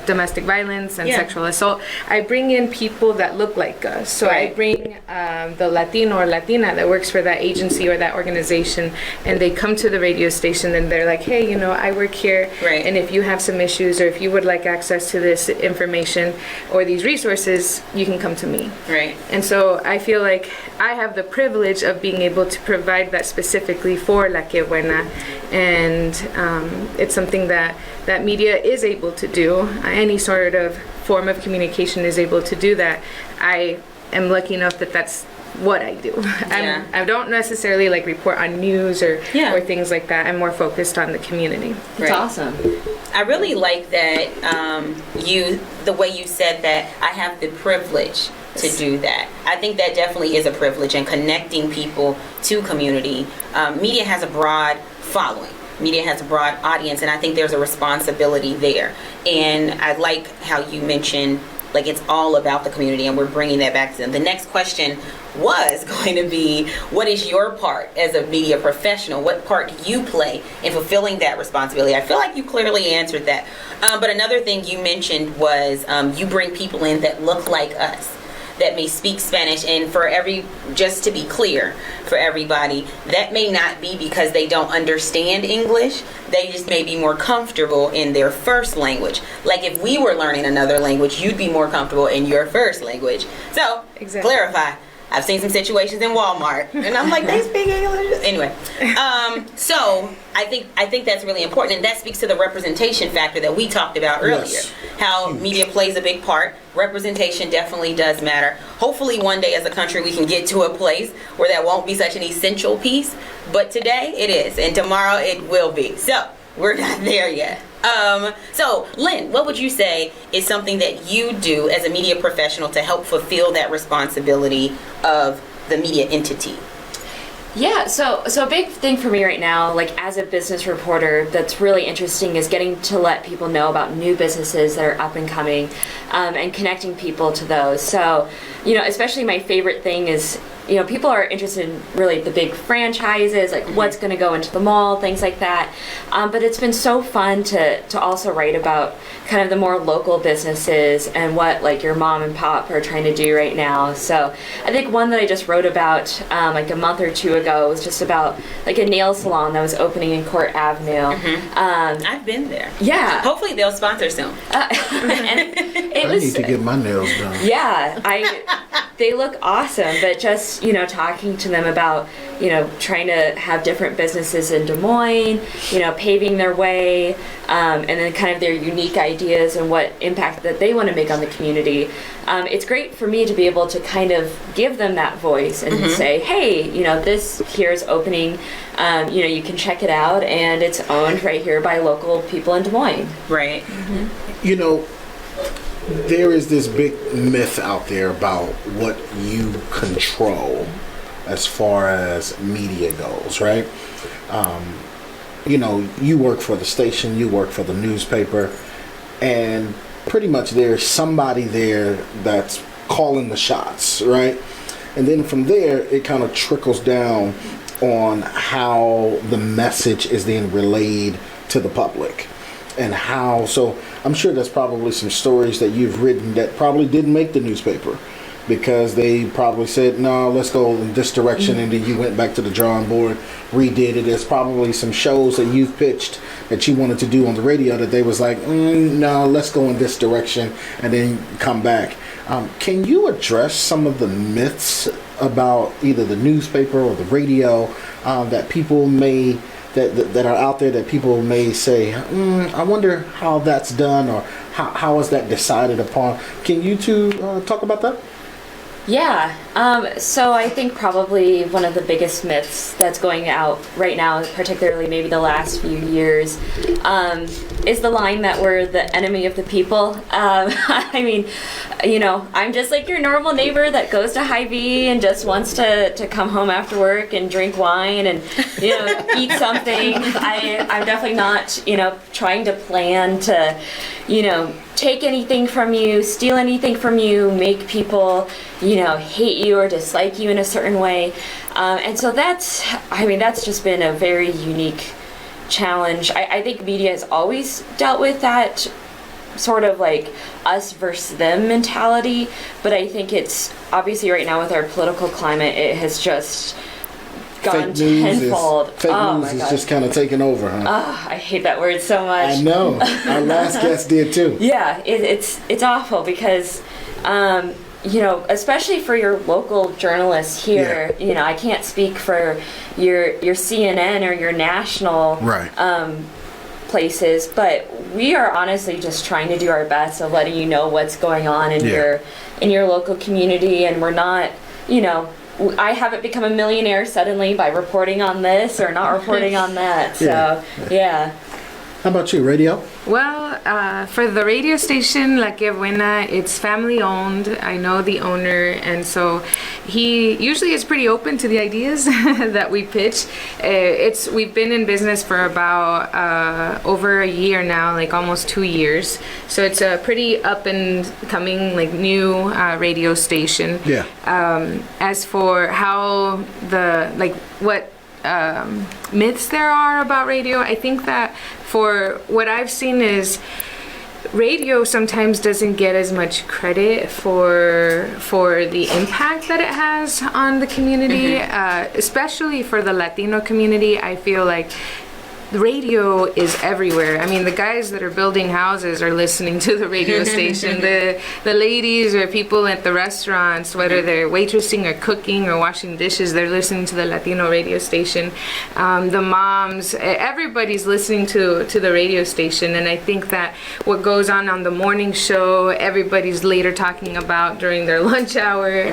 domestic violence and sexual assault. I bring in people that look like us. So I bring the Latino or Latina that works for that agency or that organization, and they come to the radio station and they're like, hey, I work here, and if you have some issues or if you would like access to this information or these resources, you can come to me. Right. And so I feel like I have the privilege of being able to provide that specifically for La Que Buena, and it's something that media is able to do. Any sort of form of communication is able to do that. I am lucky enough that that's what I do. I don't necessarily report on news or things like that. I'm more focused on the community. That's awesome. I really like that the way you said that I have the privilege to do that. I think that definitely is a privilege, and connecting people to community. Media has a broad following. Media has a broad audience, and I think there's a responsibility there. And I like how you mentioned it's all about the community, and we're bringing that back to them. The next question was going to be, what is your part as a media professional? What part do you play in fulfilling that responsibility? I feel like you clearly answered that. But another thing you mentioned was you bring people in that look like us, that may speak Spanish. And just to be clear for everybody, that may not be because they don't understand English. They just may be more comfortable in their first language. Like if we were learning another language, you'd be more comfortable in your first language. So, clarify. I've seen some situations in Walmart, and I'm like, they speak English. Anyway, so I think that's really important, and that speaks to the representation factor that we talked about earlier. Yes. How media plays a big part. Representation definitely does matter. Hopefully, one day as a country, we can get to a place where that won't be such an essential piece. But today, it is, and tomorrow it will be. So we're not there yet. So, Lynn, what would you say is something that you do as a media professional to help fulfill that responsibility of the media entity? Yeah, so a big thing for me right now, as a business reporter, that's really interesting is getting to let people know about new businesses that are up and coming, and connecting people to those. So, especially my favorite thing is, people are interested in really the big franchises, what's going to go into the mall, things like that. But it's been so fun to also write about kind of the more local businesses and what your mom and pop are trying to do right now. So I think one that I just wrote about a month or two ago was just about a nail salon that was opening in Court Avenue. I've been there. Yeah. Hopefully they'll sponsor soon. And I need to get my nails done. Yeah, they look awesome, but just talking to them about trying to have different businesses in Des Moines, paving their way, and then kind of their unique ideas and what impact that they want to make on the community. It's great for me to be able to kind of give them that voice and say, hey, this here's opening, you can check it out, and it's owned right here by local people in Des Moines. Right. There is this big myth out there about what you control as far as media goes, right? you work for the station, you work for the newspaper, and pretty much there's somebody there that's calling the shots, right? And then from there, it kind of trickles down on how the message is then relayed to the public. And how, so I'm sure there's probably some stories that you've written that probably didn't make the newspaper because they probably said, no, let's go in this direction, and then you went back to the drawing board, redid it. There's probably some shows that you've pitched that you wanted to do on the radio that they was like, no, let's go in this direction, and then come back. Can you address some of the myths about either the newspaper or the radio that people may that are out there that people may say, I wonder how that's done, or how is that decided upon? Can you two talk about that? Yeah. So I think probably one of the biggest myths that's going out right now, particularly maybe the last few years, is the line that we're the enemy of the people. I mean, I'm just like your normal neighbor that goes to Hy-Vee and just wants to come home after work and drink wine and, eat something. I'm definitely not, trying to plan to, take anything from you, steal anything from you, make people, hate you or dislike you in a certain way. And so that's just been a very unique challenge. I think media has always dealt with that sort of like us versus them mentality, but I think it's obviously right now with our political climate, it has just gone tenfold. Fake news is just kind of taking over, huh? I hate that word so much. I know. Our last guest did too. Yeah, it's awful because, especially for your local journalists here, I can't speak for your CNN or your national places, but we are honestly just trying to do our best of letting you know what's going on in your local community, and we're not, I haven't become a millionaire suddenly by reporting on this or not reporting on that. So, yeah. How about you, radio? Well, for the radio station La Que Buena, it's family owned. I know the owner, and so he usually is pretty open to the ideas that we pitch. We've been in business for about over a year now, like almost 2 years. So it's a pretty up and coming, like new radio station. Yeah. As for how what myths there are about radio, I think that for what I've seen is radio sometimes doesn't get as much credit for the impact that it has on the community, especially for the Latino community. I feel like radio is everywhere. I mean, the guys that are building houses are listening to the radio station. The ladies or people at the restaurants, whether they're waitressing or cooking or washing dishes, they're listening to the Latino radio station. The moms, everybody's listening to the radio station. And I think that what goes on the morning show, everybody's later talking about during their lunch hour.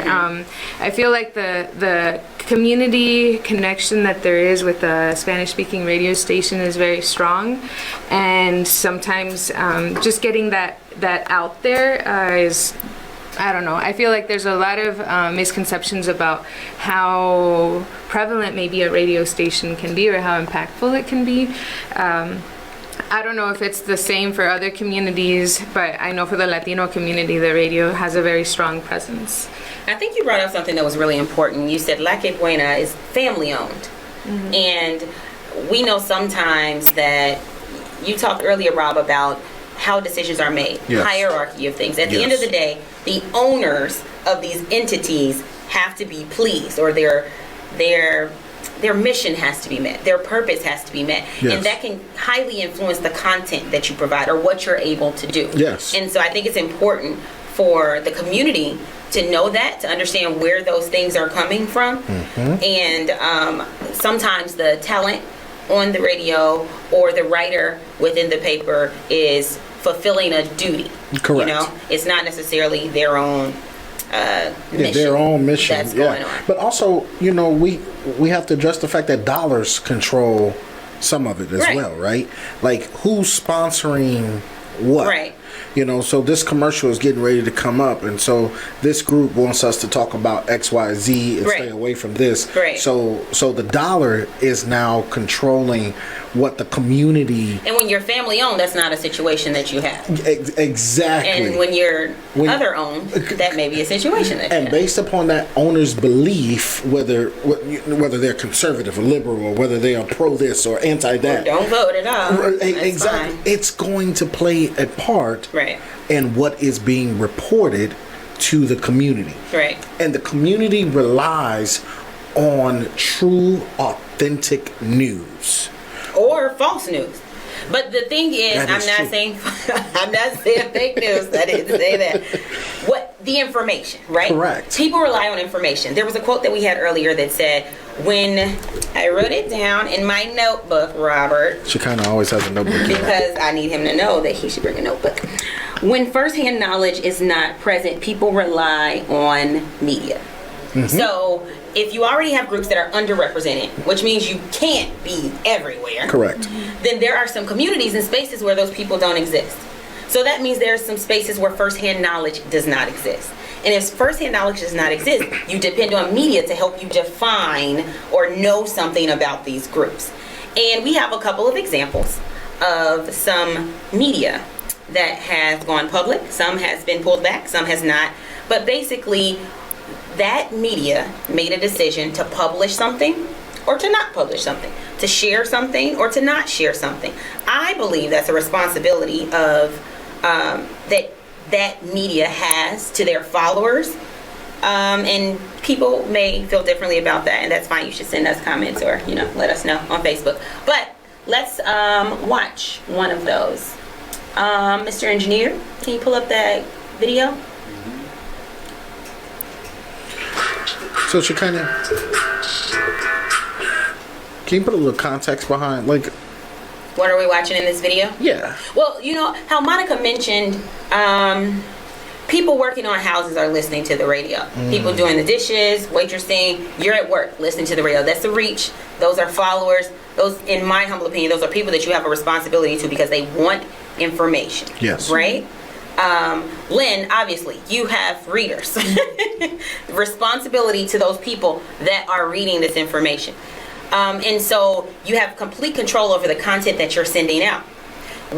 I feel like the community connection that there is with the Spanish-speaking radio station is very strong, and sometimes just getting that out there is, I don't know, I feel like there's a lot of misconceptions about how prevalent maybe a radio station can be or how impactful it can be. I don't know if it's the same for other communities, but I know for the Latino community, the radio has a very strong presence. I think you brought up something that was really important. You said La Que Buena is family owned. And we know sometimes that you talked earlier, Rob, about how decisions are made, hierarchy of things. At the end of the day, the owners of these entities have to be pleased, or their mission has to be met, their purpose has to be met, and that can highly influence the content that you provide or what you're able to do. And so I think it's important for the community to know that, to understand where those things are coming from. And sometimes the talent on the radio or the writer within the paper is fulfilling a duty. Correct. It's not necessarily their own mission. Their own mission. That's going on. But also, we have to address the fact that dollars control some of it as well, right? Like, who's sponsoring what? Right. You know, so this commercial is getting ready to come up, and so this group wants us to talk about X, Y, Z and stay away from this. Right. So the dollar is now controlling what the community. And when you're family owned, that's not a situation that you have. Exactly. And when you're other owned, that may be a situation that you and have. based upon that owner's belief, whether they're conservative or liberal, or whether they are pro this or anti that, Don't vote at all. That's exactly, fine. it's going to play a part Right. in what is being reported to the community. Right. And the community relies on true, authentic news. Or false news. But the thing is, That is true. I'm not saying fake news. I didn't say that. What the information, right? Correct. People rely on information. There was a quote that we had earlier that said, when I wrote it down in my notebook, Robert, Shekinah always has a notebook. because I need him to know that he should bring a notebook. When firsthand knowledge is not present, people rely on media. So if you already have groups that are underrepresented, which means you can't be everywhere, Correct. then there are some communities and spaces where those people don't exist. So that means there are some spaces where firsthand knowledge does not exist. And if firsthand knowledge does not exist, you depend on media to help you define or know something about these groups. And we have a couple of examples of some media that has gone public. Some has been pulled back, some has not. But basically, that media made a decision to publish something or to not publish something, to share something or to not share something. I believe that's a responsibility of that media has to their followers, and people may feel differently about that, and that's fine. You should send us comments or let us know on Facebook. But let's watch one of those. Mr. Engineer, can you pull up that video? So Shekinah, can you put a little context behind, like, What are we watching in this video? yeah, Well, you know how Monica mentioned people working on houses are listening to the radio. People doing the dishes, waitressing, you're at work listening to the radio. That's the reach. Those are followers. Those, in my humble opinion, those are people that you have a responsibility to because they want information. Yes. Right? Lynn, obviously, you have readers. Responsibility to those people that are reading this information. And so you have complete control over the content that you're sending out.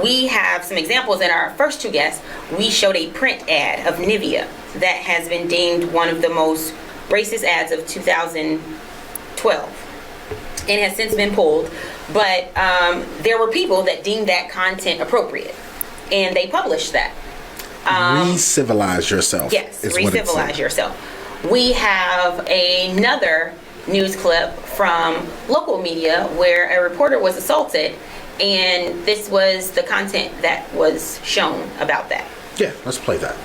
We have some examples in our first two guests. We showed a print ad of Nivea that has been deemed one of the most racist ads of 2012 and has since been pulled. But there were people that deemed that content appropriate and they published that. re-civilize yourself. Yes, is what it re-civilize said. yourself. We have another news clip from local media where a reporter was assaulted, and this was the content that was shown about that. Yeah, let's play that.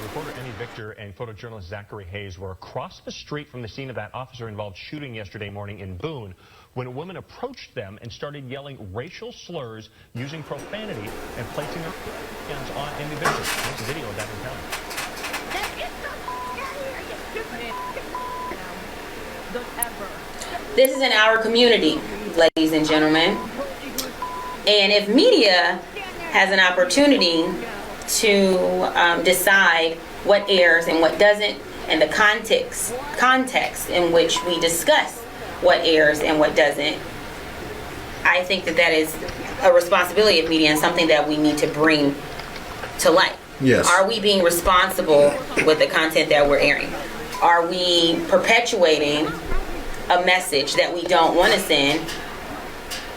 Reporter Emmy Victor and photojournalist Zachary Hayes were across the street from the scene of that officer-involved shooting yesterday morning in Boone when a woman approached them and started yelling racial slurs, using profanity, and placing her hands on Emmy Victor. There's a video of that encounter. This is in our community, ladies and gentlemen. And if media has an opportunity to decide what airs and what doesn't, and the context in which we discuss what airs and what doesn't, I think that is a responsibility of media and something that we need to bring to light. Yes. Are we being responsible with the content that we're airing? Are we perpetuating a message that we don't want to send?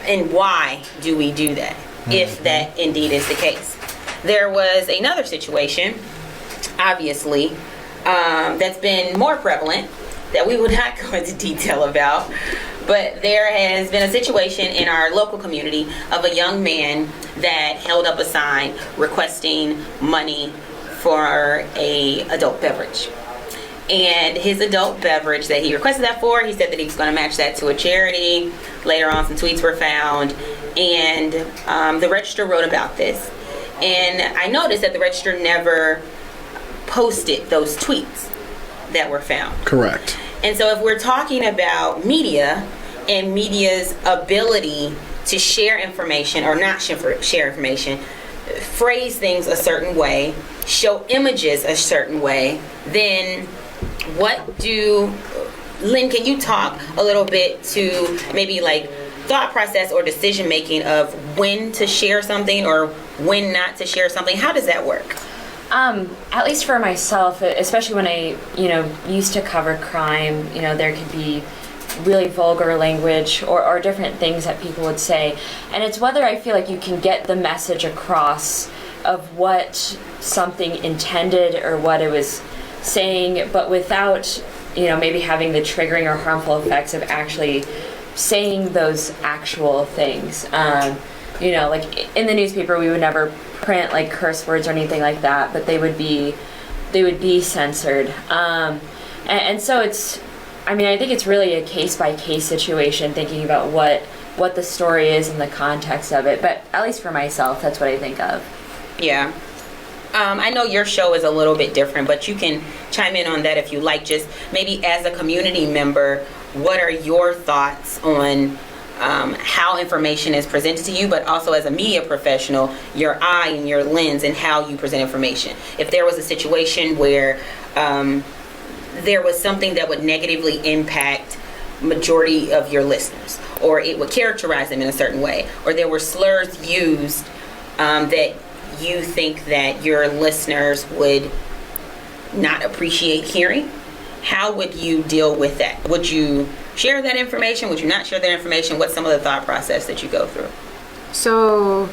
And why do we do that, if that indeed is the case? There was another situation, obviously, that's been more prevalent that we would not go into detail about. But there has been a situation in our local community of a young man that held up a sign requesting money for a adult beverage. And his adult beverage that he requested that for, he said that he was going to match that to a charity. Later on, some tweets were found, and the Register wrote about this. And I noticed that the Register never posted those tweets that were found. Correct. And so if we're talking about media and media's ability to share information or not share information, phrase things a certain way, show images a certain way, then Lynn, can you talk a little bit to maybe like thought process or decision making of when to share something or when not to share something? How does that work? At least for myself, especially when I, used to cover crime, there could be really vulgar language or different things that people would say. And it's whether I feel like you can get the message across of what something intended or what it was saying, but without, maybe having the triggering or harmful effects of actually saying those actual things. Like in the newspaper, we would never print like curse words or anything like that, but they would be censored. And so I think it's really a case-by-case situation, thinking about what the story is and the context of it. But at least for myself, that's what I think of. Yeah. I know your show is a little bit different, but you can chime in on that if you like. Just maybe as a community member, what are your thoughts on how information is presented to you, but also as a media professional, your eye and your lens and how you present information? If there was a situation where there was something that would negatively impact majority of your listeners, or it would characterize them in a certain way, or there were slurs used that you think that your listeners would not appreciate hearing, how would you deal with that? Would you share that information? Would you not share that information? What's some of the thought process that you go through? So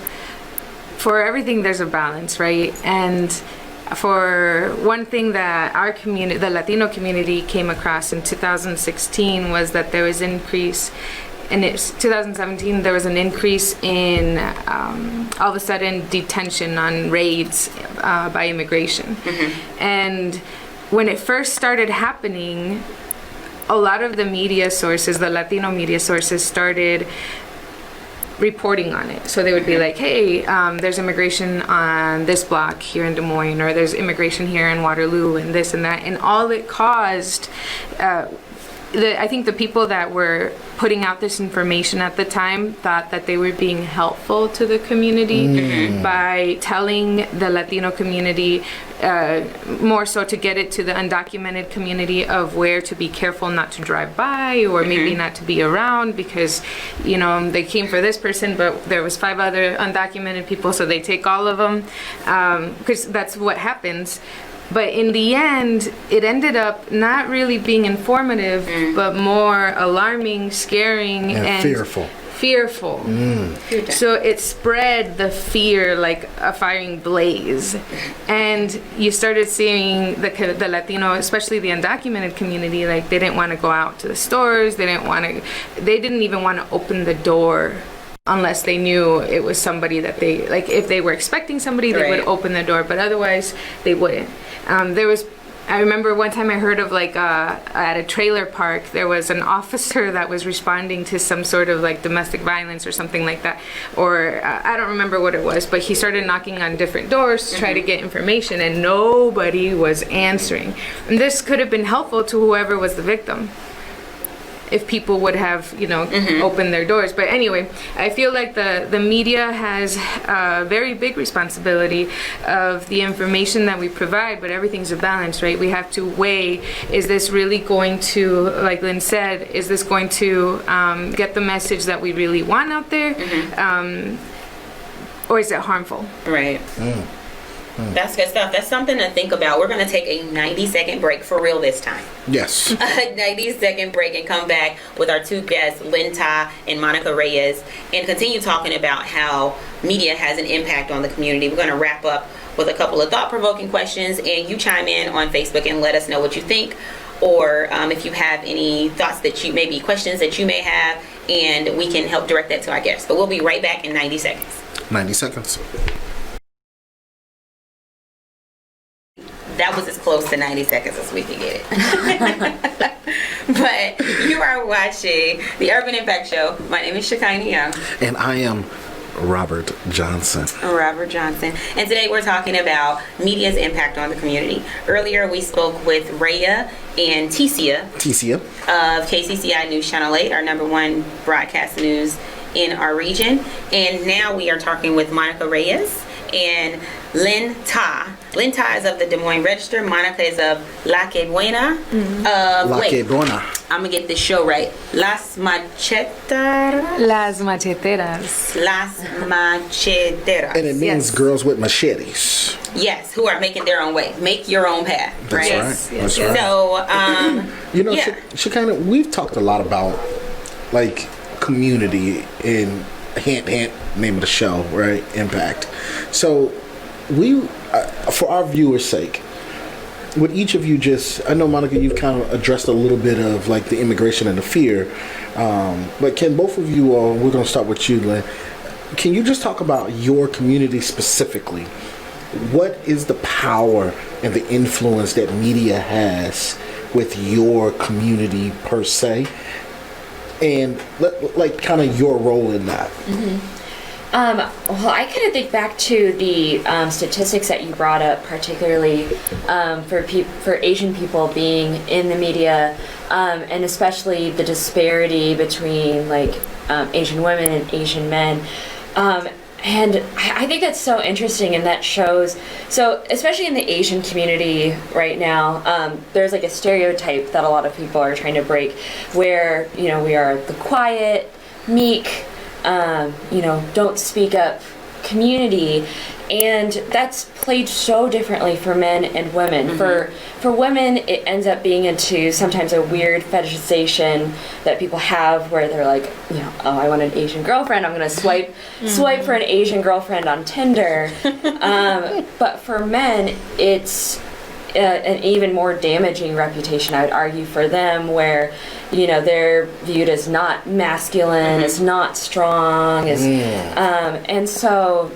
for everything, there's a balance, right? And for one thing that our community, the Latino community, came across in 2016 was that there was increase. In 2017, there was an increase in all of a sudden detention on raids by immigration. Mm-hmm. And when it first started happening, a lot of the media sources, the Latino media sources, started reporting on it. So they would be like, hey, there's immigration on this block here in Des Moines, or there's immigration here in Waterloo, and this and that. And all it caused, I think the people that were putting out this information at the time thought that they were being helpful to the community by telling the Latino community, more so to get it to the undocumented community, of where to be careful not to drive by, or maybe not to be around, because they came for this person, but there was 5 other undocumented people, so they take all of them, because that's what happens. But in the end, it ended up not really being informative, but more alarming, scaring, and fearful. So it spread the fear like a firing blaze. And you started seeing the Latino, especially the undocumented community, like they didn't want to go out to the stores. They didn't even want to open the door unless they knew it was somebody that they, like if they were expecting somebody, they would open the door, but otherwise they wouldn't. I remember one time I heard of at a trailer park, there was an officer that was responding to some sort of like domestic violence or something like that, or I don't remember what it was, but he started knocking on different doors to try to get information, and nobody was answering. And this could have been helpful to whoever was the victim, if people would have, opened their doors. But anyway, I feel like the media has a very big responsibility of the information that we provide, but everything's a balance, right? We have to weigh, is this really going to, like Lynn said, is this going to get the message that we really want out there? Or is it harmful? Right. That's good stuff. That's something to think about. We're going to take a 90-second break for real this time. Yes. A 90-second break and come back with our 2 guests, Linh Ta and Monica Reyes, and continue talking about how media has an impact on the community. We're going to wrap up with a couple of thought-provoking questions, and you chime in on Facebook and let us know what you think, or if you have any thoughts maybe questions that you may have, and we can help direct that to our guests. But we'll be right back in 90 seconds. 90 seconds. That was as close to 90 seconds as we could get it. But you are watching the Urban Impact Show. My name is Shekinah Young. And I am Robert Johnson. Robert Johnson. And today we're talking about media's impact on the community. Earlier we spoke with Rheya and Tisia of KCCI News Channel 8, our #1 broadcast news in our region. And now we are talking with Monica Reyes and Linh Ta. Linh Ta is of the Des Moines Register. Monica is of La Que Buena. La Que Buena. I'm going to get this show right. Las Macheteras. Las macheteras. Las Macheteras. And it means Yes. girls with machetes. Yes, who are making their own way. Make your own path, right? That's right. That's right. So, You know, yeah. Shekinah, we've talked a lot about like community in hint name of the show, right? Impact. So we, for our viewers' sake, would each of you just, I know Monica, you've kind of addressed a little bit of like the immigration and the fear, but can both of you, we're going to start with you, Lynn, can you just talk about your community specifically? What is the power and the influence that media has with your community per se? And like kind of your role in that. Well, I kind of think back to the statistics that you brought up, particularly for Asian people being in the media, and especially the disparity between like Asian women and Asian men. And I think that's so interesting, and that shows, so especially in the Asian community right now, there's like a stereotype that a lot of people are trying to break where, you know, we are the quiet, meek, you know, don't speak up community, and that's played so differently for men and women. For women, it ends up being into sometimes a weird fetishization that people have where they're like, you know, oh, I want an Asian girlfriend, I'm gonna swipe for an Asian girlfriend on Tinder. But for men, it's an even more damaging reputation, I would argue, for them, where, you know, they're viewed as not masculine, as not strong, as and so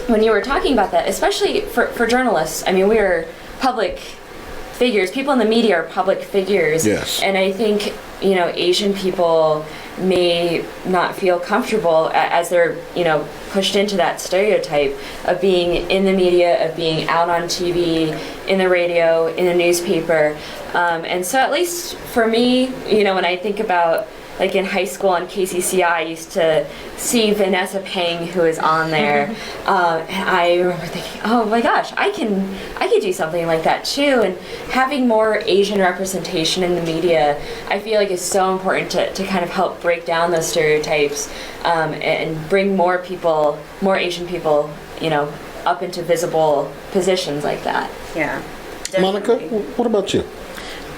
when you were talking about that, especially for journalists, I mean, we are public figures. People in the media are public figures. Yes. And I think, you know, Asian people may not feel comfortable as they're, you know, pushed into that stereotype of being in the media, of being out on TV, in the radio, in the newspaper. And so at least for me, you know, when I think about like in high school on KCCI, I used to see Vanessa Pang, who is on there, and I remember thinking, oh my gosh, I could do something like that too. And having more Asian representation in the media, I feel like is so important to kind of help break down those stereotypes, and bring more people, more Asian people, you know, up into visible positions like that. yeah. Monica, Definitely. what about you?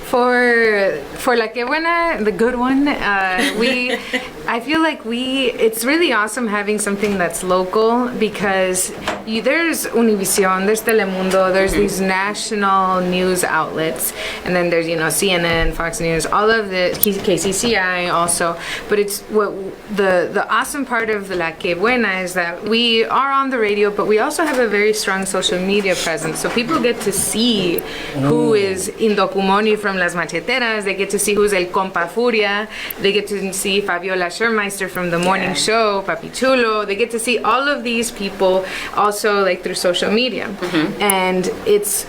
For La Que Buena, the good one, I feel like it's really awesome having something that's local, because there's Univision, there's Telemundo, there's these national news outlets, and then there's, you know, CNN, Fox News, all of the KCCI also. But it's what the awesome part of the La Que Buena is that we are on the radio, but we also have a very strong social media presence. So people get to see who is Indocumoni from Las Macheteras, they get to see who's El Compa Furia, they get to see Fabiola Schermeister from the morning show, Papi Chulo, they get to see all of these people also like through social media. And it's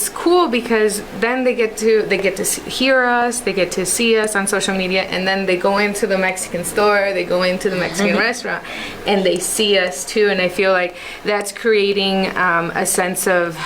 cool because then they get to hear us, they get to see us on social media, and then they go into the Mexican store, they go into the Mexican restaurant, and they see us too. And I feel like that's creating a sense of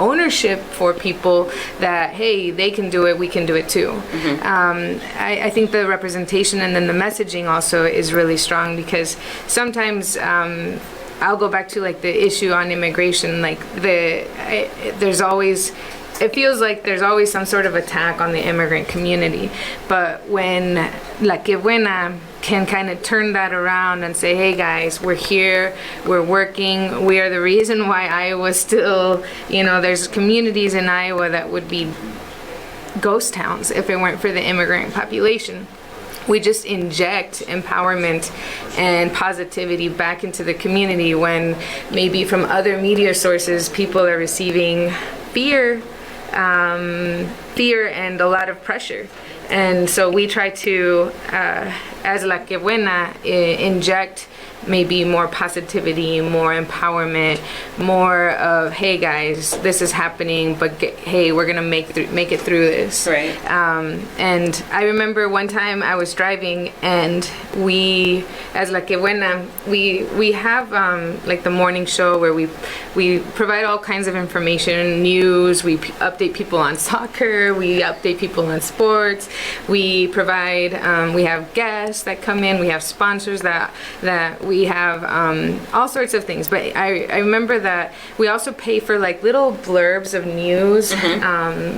ownership for people that, hey, they can do it, we can do it too. I think the representation and then the messaging also is really strong, because sometimes I'll go back to like the issue on immigration, like there's always, it feels like there's always some sort of attack on the immigrant community. But when La Que Buena can kind of turn that around and say, hey guys, we're here, we're working, we are the reason why Iowa's still, you know, there's communities in Iowa that would be ghost towns if it weren't for the immigrant population. We just inject empowerment and positivity back into the community when maybe from other media sources people are receiving fear and a lot of pressure. And so we try to as La Que Buena, inject maybe more positivity, more empowerment, more of, hey guys, this is happening, but hey, we're gonna make it through this. Right. And I remember one time I was driving, and we, as La Que Buena, we have like the morning show where we provide all kinds of information, news. We update people on soccer. We update people on sports. We provide. We have guests that come in. We have sponsors that we have all sorts of things. But I remember that we also pay for like little blurbs of news,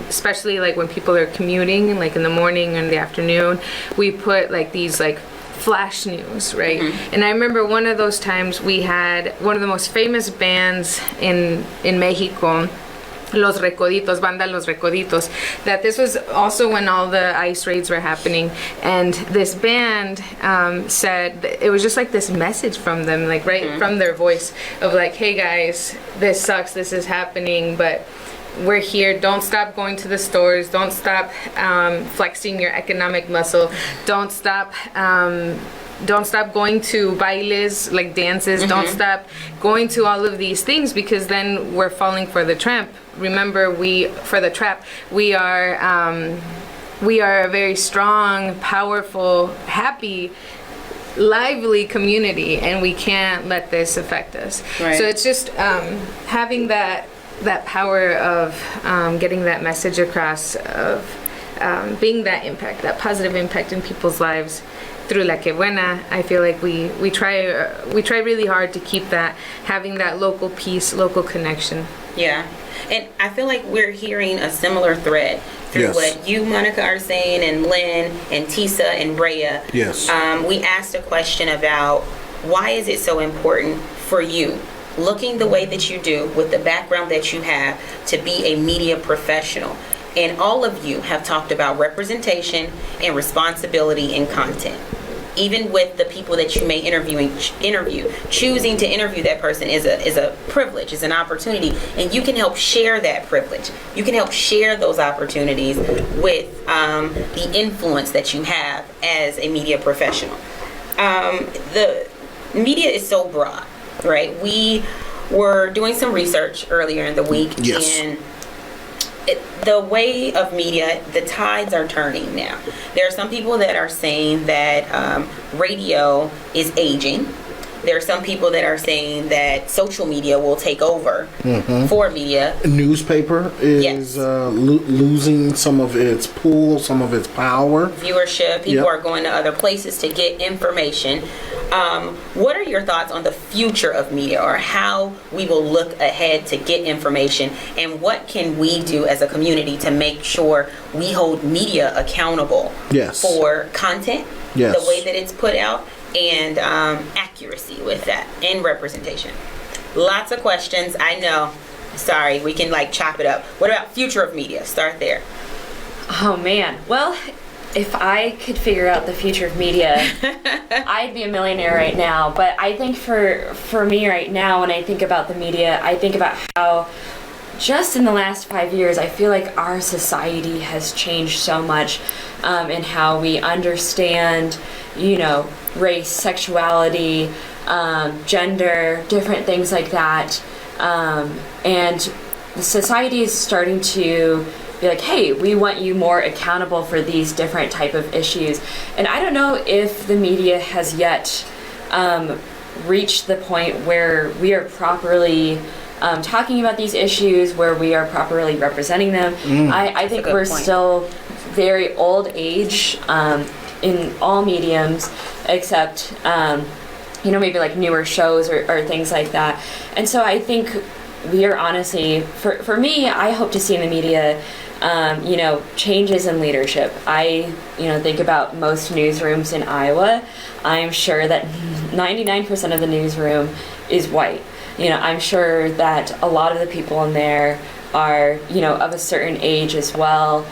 especially like when people are commuting, like in the morning and the afternoon. We put like these like flash news, right? And I remember one of those times we had one of the most famous bands in Mexico, Los Recoditos, Banda Los Recoditos, that this was also when all the ICE raids were happening, and this band said, it was just like this message from them, like right from their voice of like, hey guys, this sucks, this is happening, but we're here. Don't stop going to the stores. Don't stop flexing your economic muscle. Don't stop going to bailes, like dances. Don't stop going to all of these things, because then we're falling for the trap. Remember, we are a very strong, powerful, happy, lively community, and we can't let this affect us. Right. So it's just having that power of getting that message across, of being that impact, that positive impact in people's lives through La Que Buena. I feel like we try really hard to keep that, having that local piece, local connection. Yeah. And I feel like we're hearing a similar thread through what you, Monica, are saying, and Lynn, and Tisa, and Rheya. Yes. We asked a question about why is it so important for you, looking the way that you do, with the background that you have, to be a media professional. And all of you have talked about representation and responsibility in content. Even with the people that you may interview, choosing to interview that person is a privilege, is an opportunity, and you can help share that privilege. You can help share those opportunities with the influence that you have as a media professional. The media is so broad, right? We were doing some research earlier in the week, and the way of media, the tides are turning now. There are some people that are saying that radio is aging. There are some people that are saying that social media will take over for media. Newspaper is losing some of its pull, some of its power. Viewership. People are going to other places to get information. What are your thoughts on the future of media, or how we will look ahead to get information, and what can we do as a community to make sure we hold media accountable for content, the way that it's put out, and accuracy with that, and representation? Lots of questions, I know. Sorry, we can like chop it up. What about future of media? Start there. Oh man, well, if I could figure out the future of media, I'd be a millionaire right now. But I think for me right now, when I think about the media, I think about how just in the last 5 years, I feel like our society has changed so much in how we understand, race, sexuality, gender, different things like that. And the society is starting to be like, hey, we want you more accountable for these different type of issues. And I don't know if the media has yet reached the point where we are properly talking about these issues, where we are properly representing them. I think we're still very old age in all mediums, except maybe like newer shows or things like that. And so I think we are honestly, for me, I hope to see in the media changes in leadership. I think about most newsrooms in Iowa. I'm sure that 99% of the newsroom is white. I'm sure that a lot of the people in there are, of a certain age as well.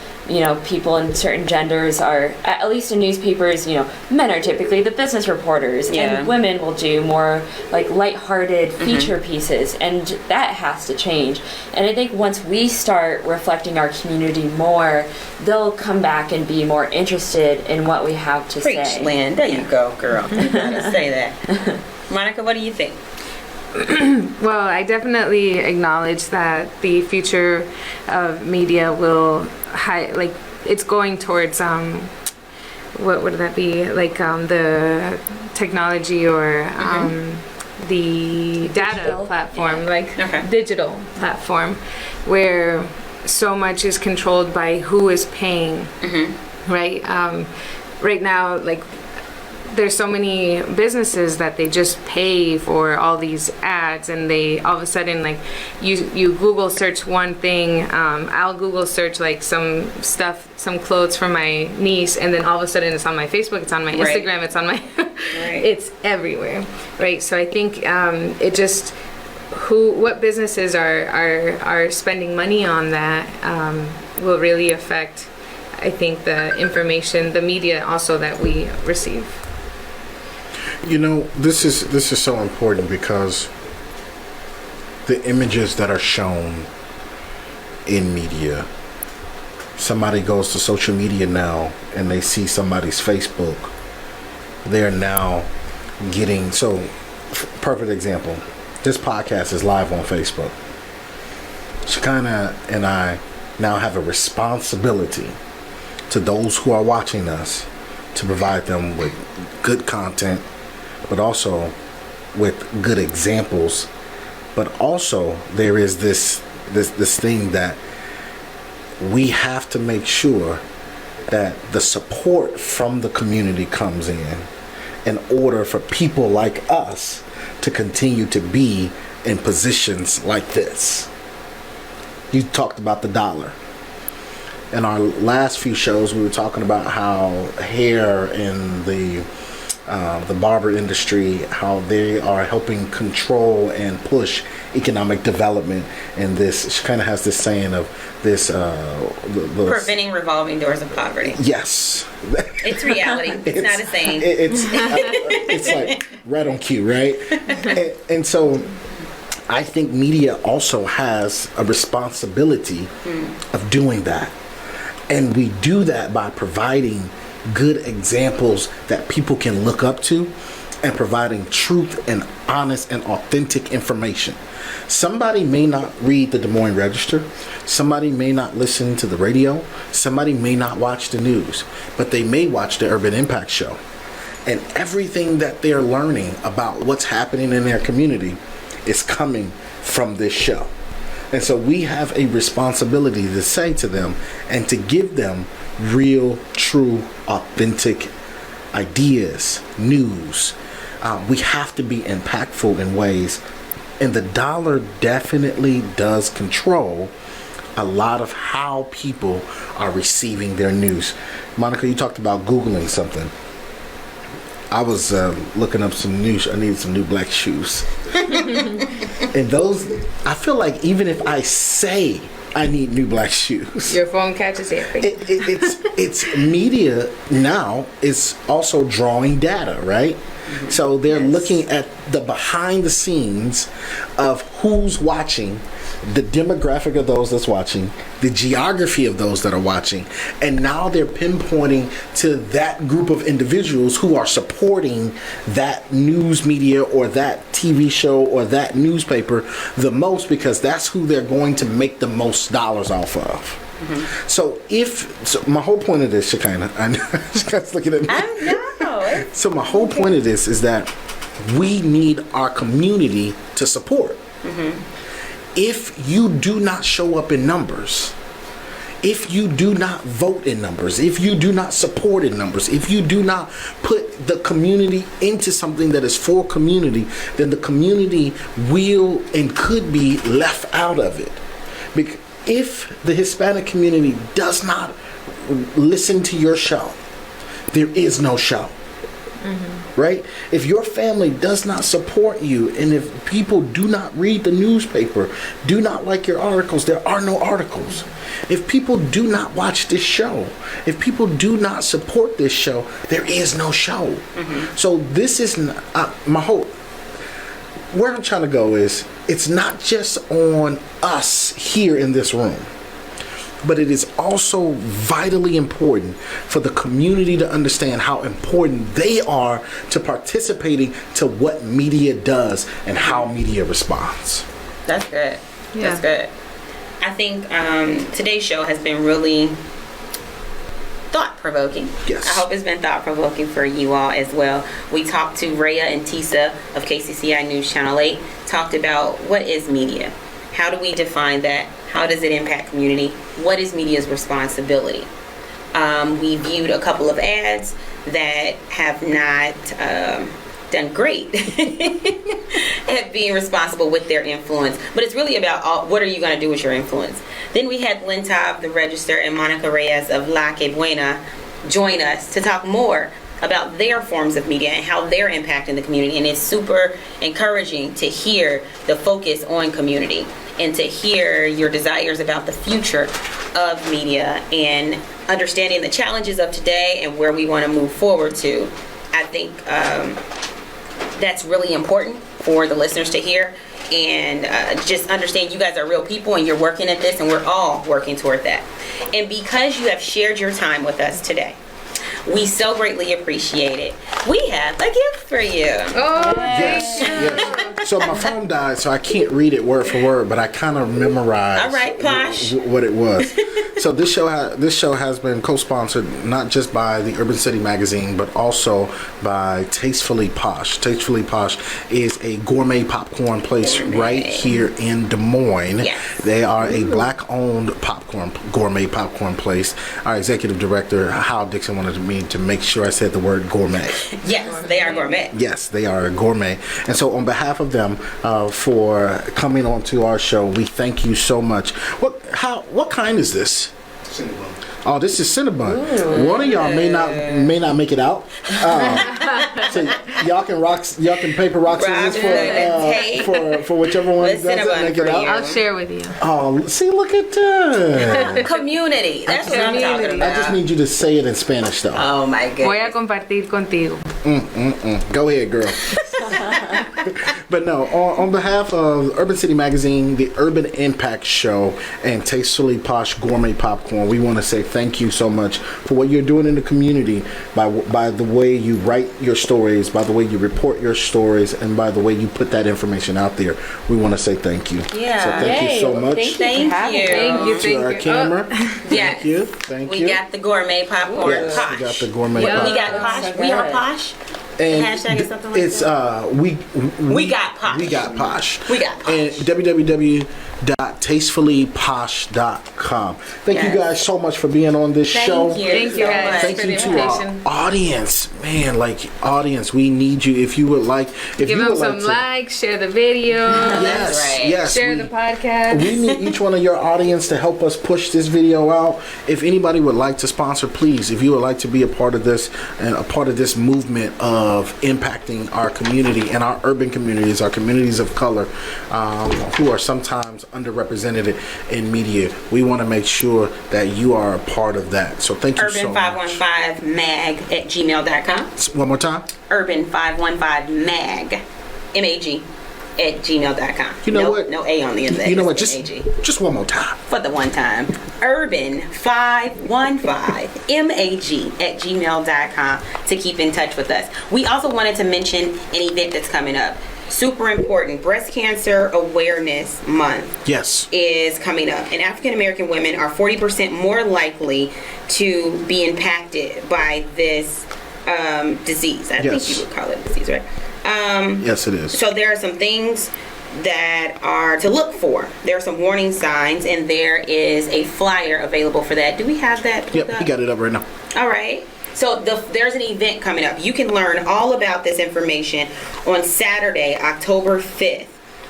People in certain genders are, at least in newspapers, men are typically the business reporters, and women will do more like lighthearted feature pieces, and that has to change. And I think once we start reflecting our community more, they'll come back and be more interested in what we have to say. Preach, Lynn. There you go, girl. You gotta say that. Monica, what do you think? Well, I definitely acknowledge that the future of media will it's going towards what would that be, like the technology or the data digital platform, digital platform, where so much is controlled by who is paying, right? Right now, there's so many businesses that they just pay for all these ads, and they all of a sudden, you Google search one thing, I'll Google search some stuff, some clothes for my niece, and then all of a sudden it's on my Facebook, it's on my Instagram, it's on my it's everywhere, right? So I think it just what businesses are spending money on that will really affect, I think, the information, the media also that we receive. This is so important, because the images that are shown in media, somebody goes to social media now and they see somebody's Facebook, they're now getting, perfect example, this podcast is live on Facebook. Shekinah and I now have a responsibility to those who are watching us to provide them with good content, but also with good examples. But also there is this thing that we have to make sure that the support from the community comes in order for people like us to continue to be in positions like this. You talked about the dollar. In our last few shows, we were talking about how hair and the barber industry, how they are helping control and push economic development. And this, she kind of has this saying of this preventing revolving doors of poverty. Yes, it's reality. It's not a saying. It's like right on cue, right? And so I think media also has a responsibility of doing that. And we do that by providing good examples that people can look up to, and providing truth and honest and authentic information. Somebody may not read the Des Moines Register, somebody may not listen to the radio, somebody may not watch the news, but they may watch the Urban Impact Show. And everything that they're learning about what's happening in their community is coming from this show. And so we have a responsibility to say to them and to give them real, true, authentic ideas, news. We have to be impactful in ways, and the dollar definitely does control a lot of how people are receiving their news. Monica, you talked about Googling something. I was looking up some news. I needed some new black shoes. And those, I feel like even if I say I need new black shoes, your phone catches everything. It's media now is also drawing data, right? Mm-hmm. So they're looking at the behind the scenes of who's watching, the demographic of those that's watching, the geography of those that are watching, and now they're pinpointing to that group of individuals who are supporting that news media or that TV show or that newspaper the most, because that's who they're going to make the most dollars off of. Mm-hmm. So my whole point of this, Shekinah, I know Shekinah's looking at me. I know. So my whole point of this is that we need our community to support. Mm-hmm. If you do not show up in numbers, if you do not vote in numbers, if you do not support in numbers, if you do not put the community into something that is for community, then the community will and could be left out of it. Because if the Hispanic community does not listen to your show, there is no show. right? If your family does not support you, and if people do not read the newspaper, do not like your articles, there are no articles. If people do not watch this show, if people do not support this show, there is no show. So this is my hope. Where I'm trying to go is, it's not just on us here in this room, but it is also vitally important for the community to understand how important they are to participating to what media does and how media responds. That's good. Yeah. That's good. I think today's show has been really thought-provoking. Yes. I hope it's been thought-provoking for you all as well. We talked to Rheya and Tisia of KCCI News Channel 8, talked about what is media? How do we define that? How does it impact community? What is media's responsibility? We viewed a couple of ads that have not done great at being responsible with their influence. But it's really about what are you going to do with your influence? Then we had Linh Ta of The Register and Monica Reyes of La Que Buena join us to talk more about their forms of media and how they're impacting the community. And it's super encouraging to hear the focus on community and to hear your desires about the future of media and understanding the challenges of today and where we want to move forward to. I think that's really important for the listeners to hear, and just understand you guys are real people and you're working at this, and we're all working toward that. And because you have shared your time with us today, we so greatly appreciate it. We have a gift for you. Oh, Yes. So my phone died, so I can't read it word for word, but I kind of memorized. All right, Posh. What it was. So this show has been co-sponsored not just by the Urban City magazine, but also by Tastefully Posh. Tastefully Posh is a gourmet popcorn place right here in Des Moines. Yes. They are a black-owned gourmet popcorn place. Our executive director, Hal Dixon, wanted me to make sure I said the word gourmet. Yes, they are gourmet. Yes, they are a gourmet. And so on behalf of them, for coming on to our show, we thank you so much. What kind is this? Cinnabon. Oh, this is Cinnabon. One of y'all may not make it out. So y'all can paper rock scissors for whichever one doesn't make it out. I'll share with you. Oh, see, look at that. Community. That's what I'm talking about. I just need you to say it in Spanish, though. Oh my goodness. Voy a compartir contigo. Go ahead, girl. But no, on behalf of Urban City Magazine, the Urban Impact Show, and Tastefully Posh Gourmet Popcorn, we want to say thank you so much for what you're doing in the community by the way you write your stories, by the way you report your stories, and by the way you put that information out there. We want to say thank you. Yeah. So thank you so much. Thank you. To our camera. Yes. Thank you. We got the gourmet popcorn. Yes, Posh. we got the gourmet popcorn. We got Posh. We are Posh. And hashtag is something like it's that. We got Posh. We got Posh. We got Posh. And www.tastefullyposh.com. Thank you guys so much for being on this show. Thank you guys. Thank for you the to our invitation. audience, man. Audience, we need you. If you would like, Give them some likes, share the video. Yes, share the podcast. We need each one of your audience to help us push this video out. If anybody would like to sponsor, please. If you would like to be a part of this and a part of this movement of impacting our community and our urban communities, our communities of color, who are sometimes underrepresented in media, we want to make sure that you are a part of that. So thank you so much. Urban515mag@gmail.com. One more time. Urban515mag, MAG, @gmail.com. You know what? No A on the end of that. You know what? MAG. Just one more time. For the one time. Urban515mag @gmail.com to keep in touch with us. We also wanted to mention an event that's coming up. Super important. Breast Cancer Awareness Month. Yes. Is coming up. And African American women are 40% more likely to be impacted by this disease. I think you would call it a disease, right? Yes, it is. So there are some things that are to look for. There are some warning signs, and there is a flyer available for that. Do we have that? Yep, we got it up right now. All right. So there's an event coming up. You can learn all about this information on Saturday, October 5th.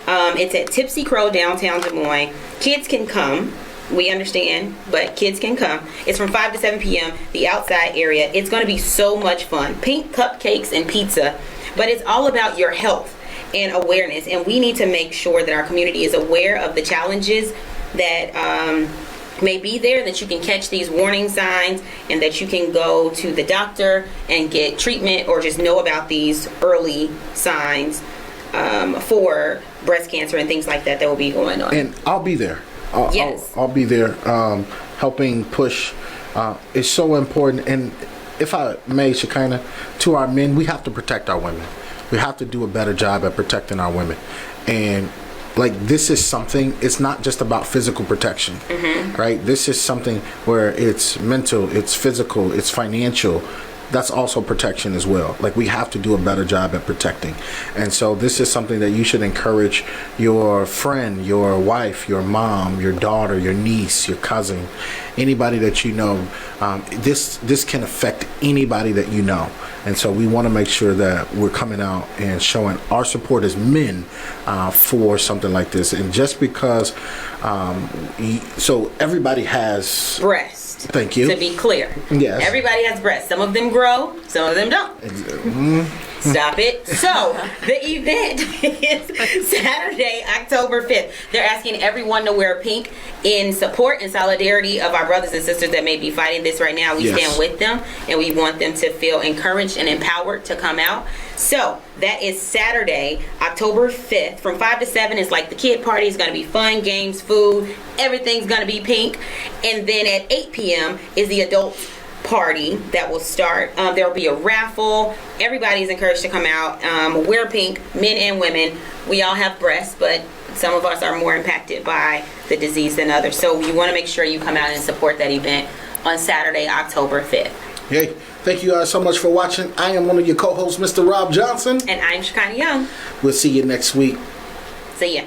It's at Tipsy Crow, downtown Des Moines. Kids can come. we understand, but kids can come. It's from 5 to 7 p.m., the outside area. It's going to be so much fun. Pink cupcakes and pizza, but it's all about your health and awareness, and we need to make sure that our community is aware of the challenges that may be there, that you can catch these warning signs, and that you can go to the doctor and get treatment, or just know about these early signs for breast cancer and things like that will be going on. And I'll be there. I'll be there helping push. It's so important. And if I may, Shekinah, to our men, we have to protect our women. We have to do a better job at protecting our women. And like, this is something, it's not just about physical protection, right? This is something where it's mental, it's physical, it's financial. That's also protection as well. Like, we have to do a better job at protecting. And so this is something that you should encourage your friend, your wife, your mom, your daughter, your niece, your cousin, anybody that you know. This can affect anybody that you know. And so we want to make sure that we're coming out and showing our support as men for something like this. And just because, so everybody has breast. Thank you. To be clear. Yes. Everybody has breasts. Some of them grow, some of them don't. Stop it. So, the event is Saturday, October 5th. They're asking everyone to wear pink in support and solidarity of our brothers and sisters that may be fighting this right now. We stand with them, and we want them to feel encouraged and empowered to come out. So, that is Saturday, October 5th. From 5 to 7 is like the kid party. It's going to be fun, games, food. Everything's going to be pink. And then at 8 p.m. is the adult party that will start. There will be a raffle. Everybody's encouraged to come out. Wear pink, men and women. We all have breasts, but some of us are more impacted by the disease than others. So you want to make sure you come out and support that event on Saturday, October 5th. Hey, thank you guys so much for watching. I am one of your co-hosts, Mr. Rob Johnson. And I'm Shekinah Young. We'll see you next week. See ya.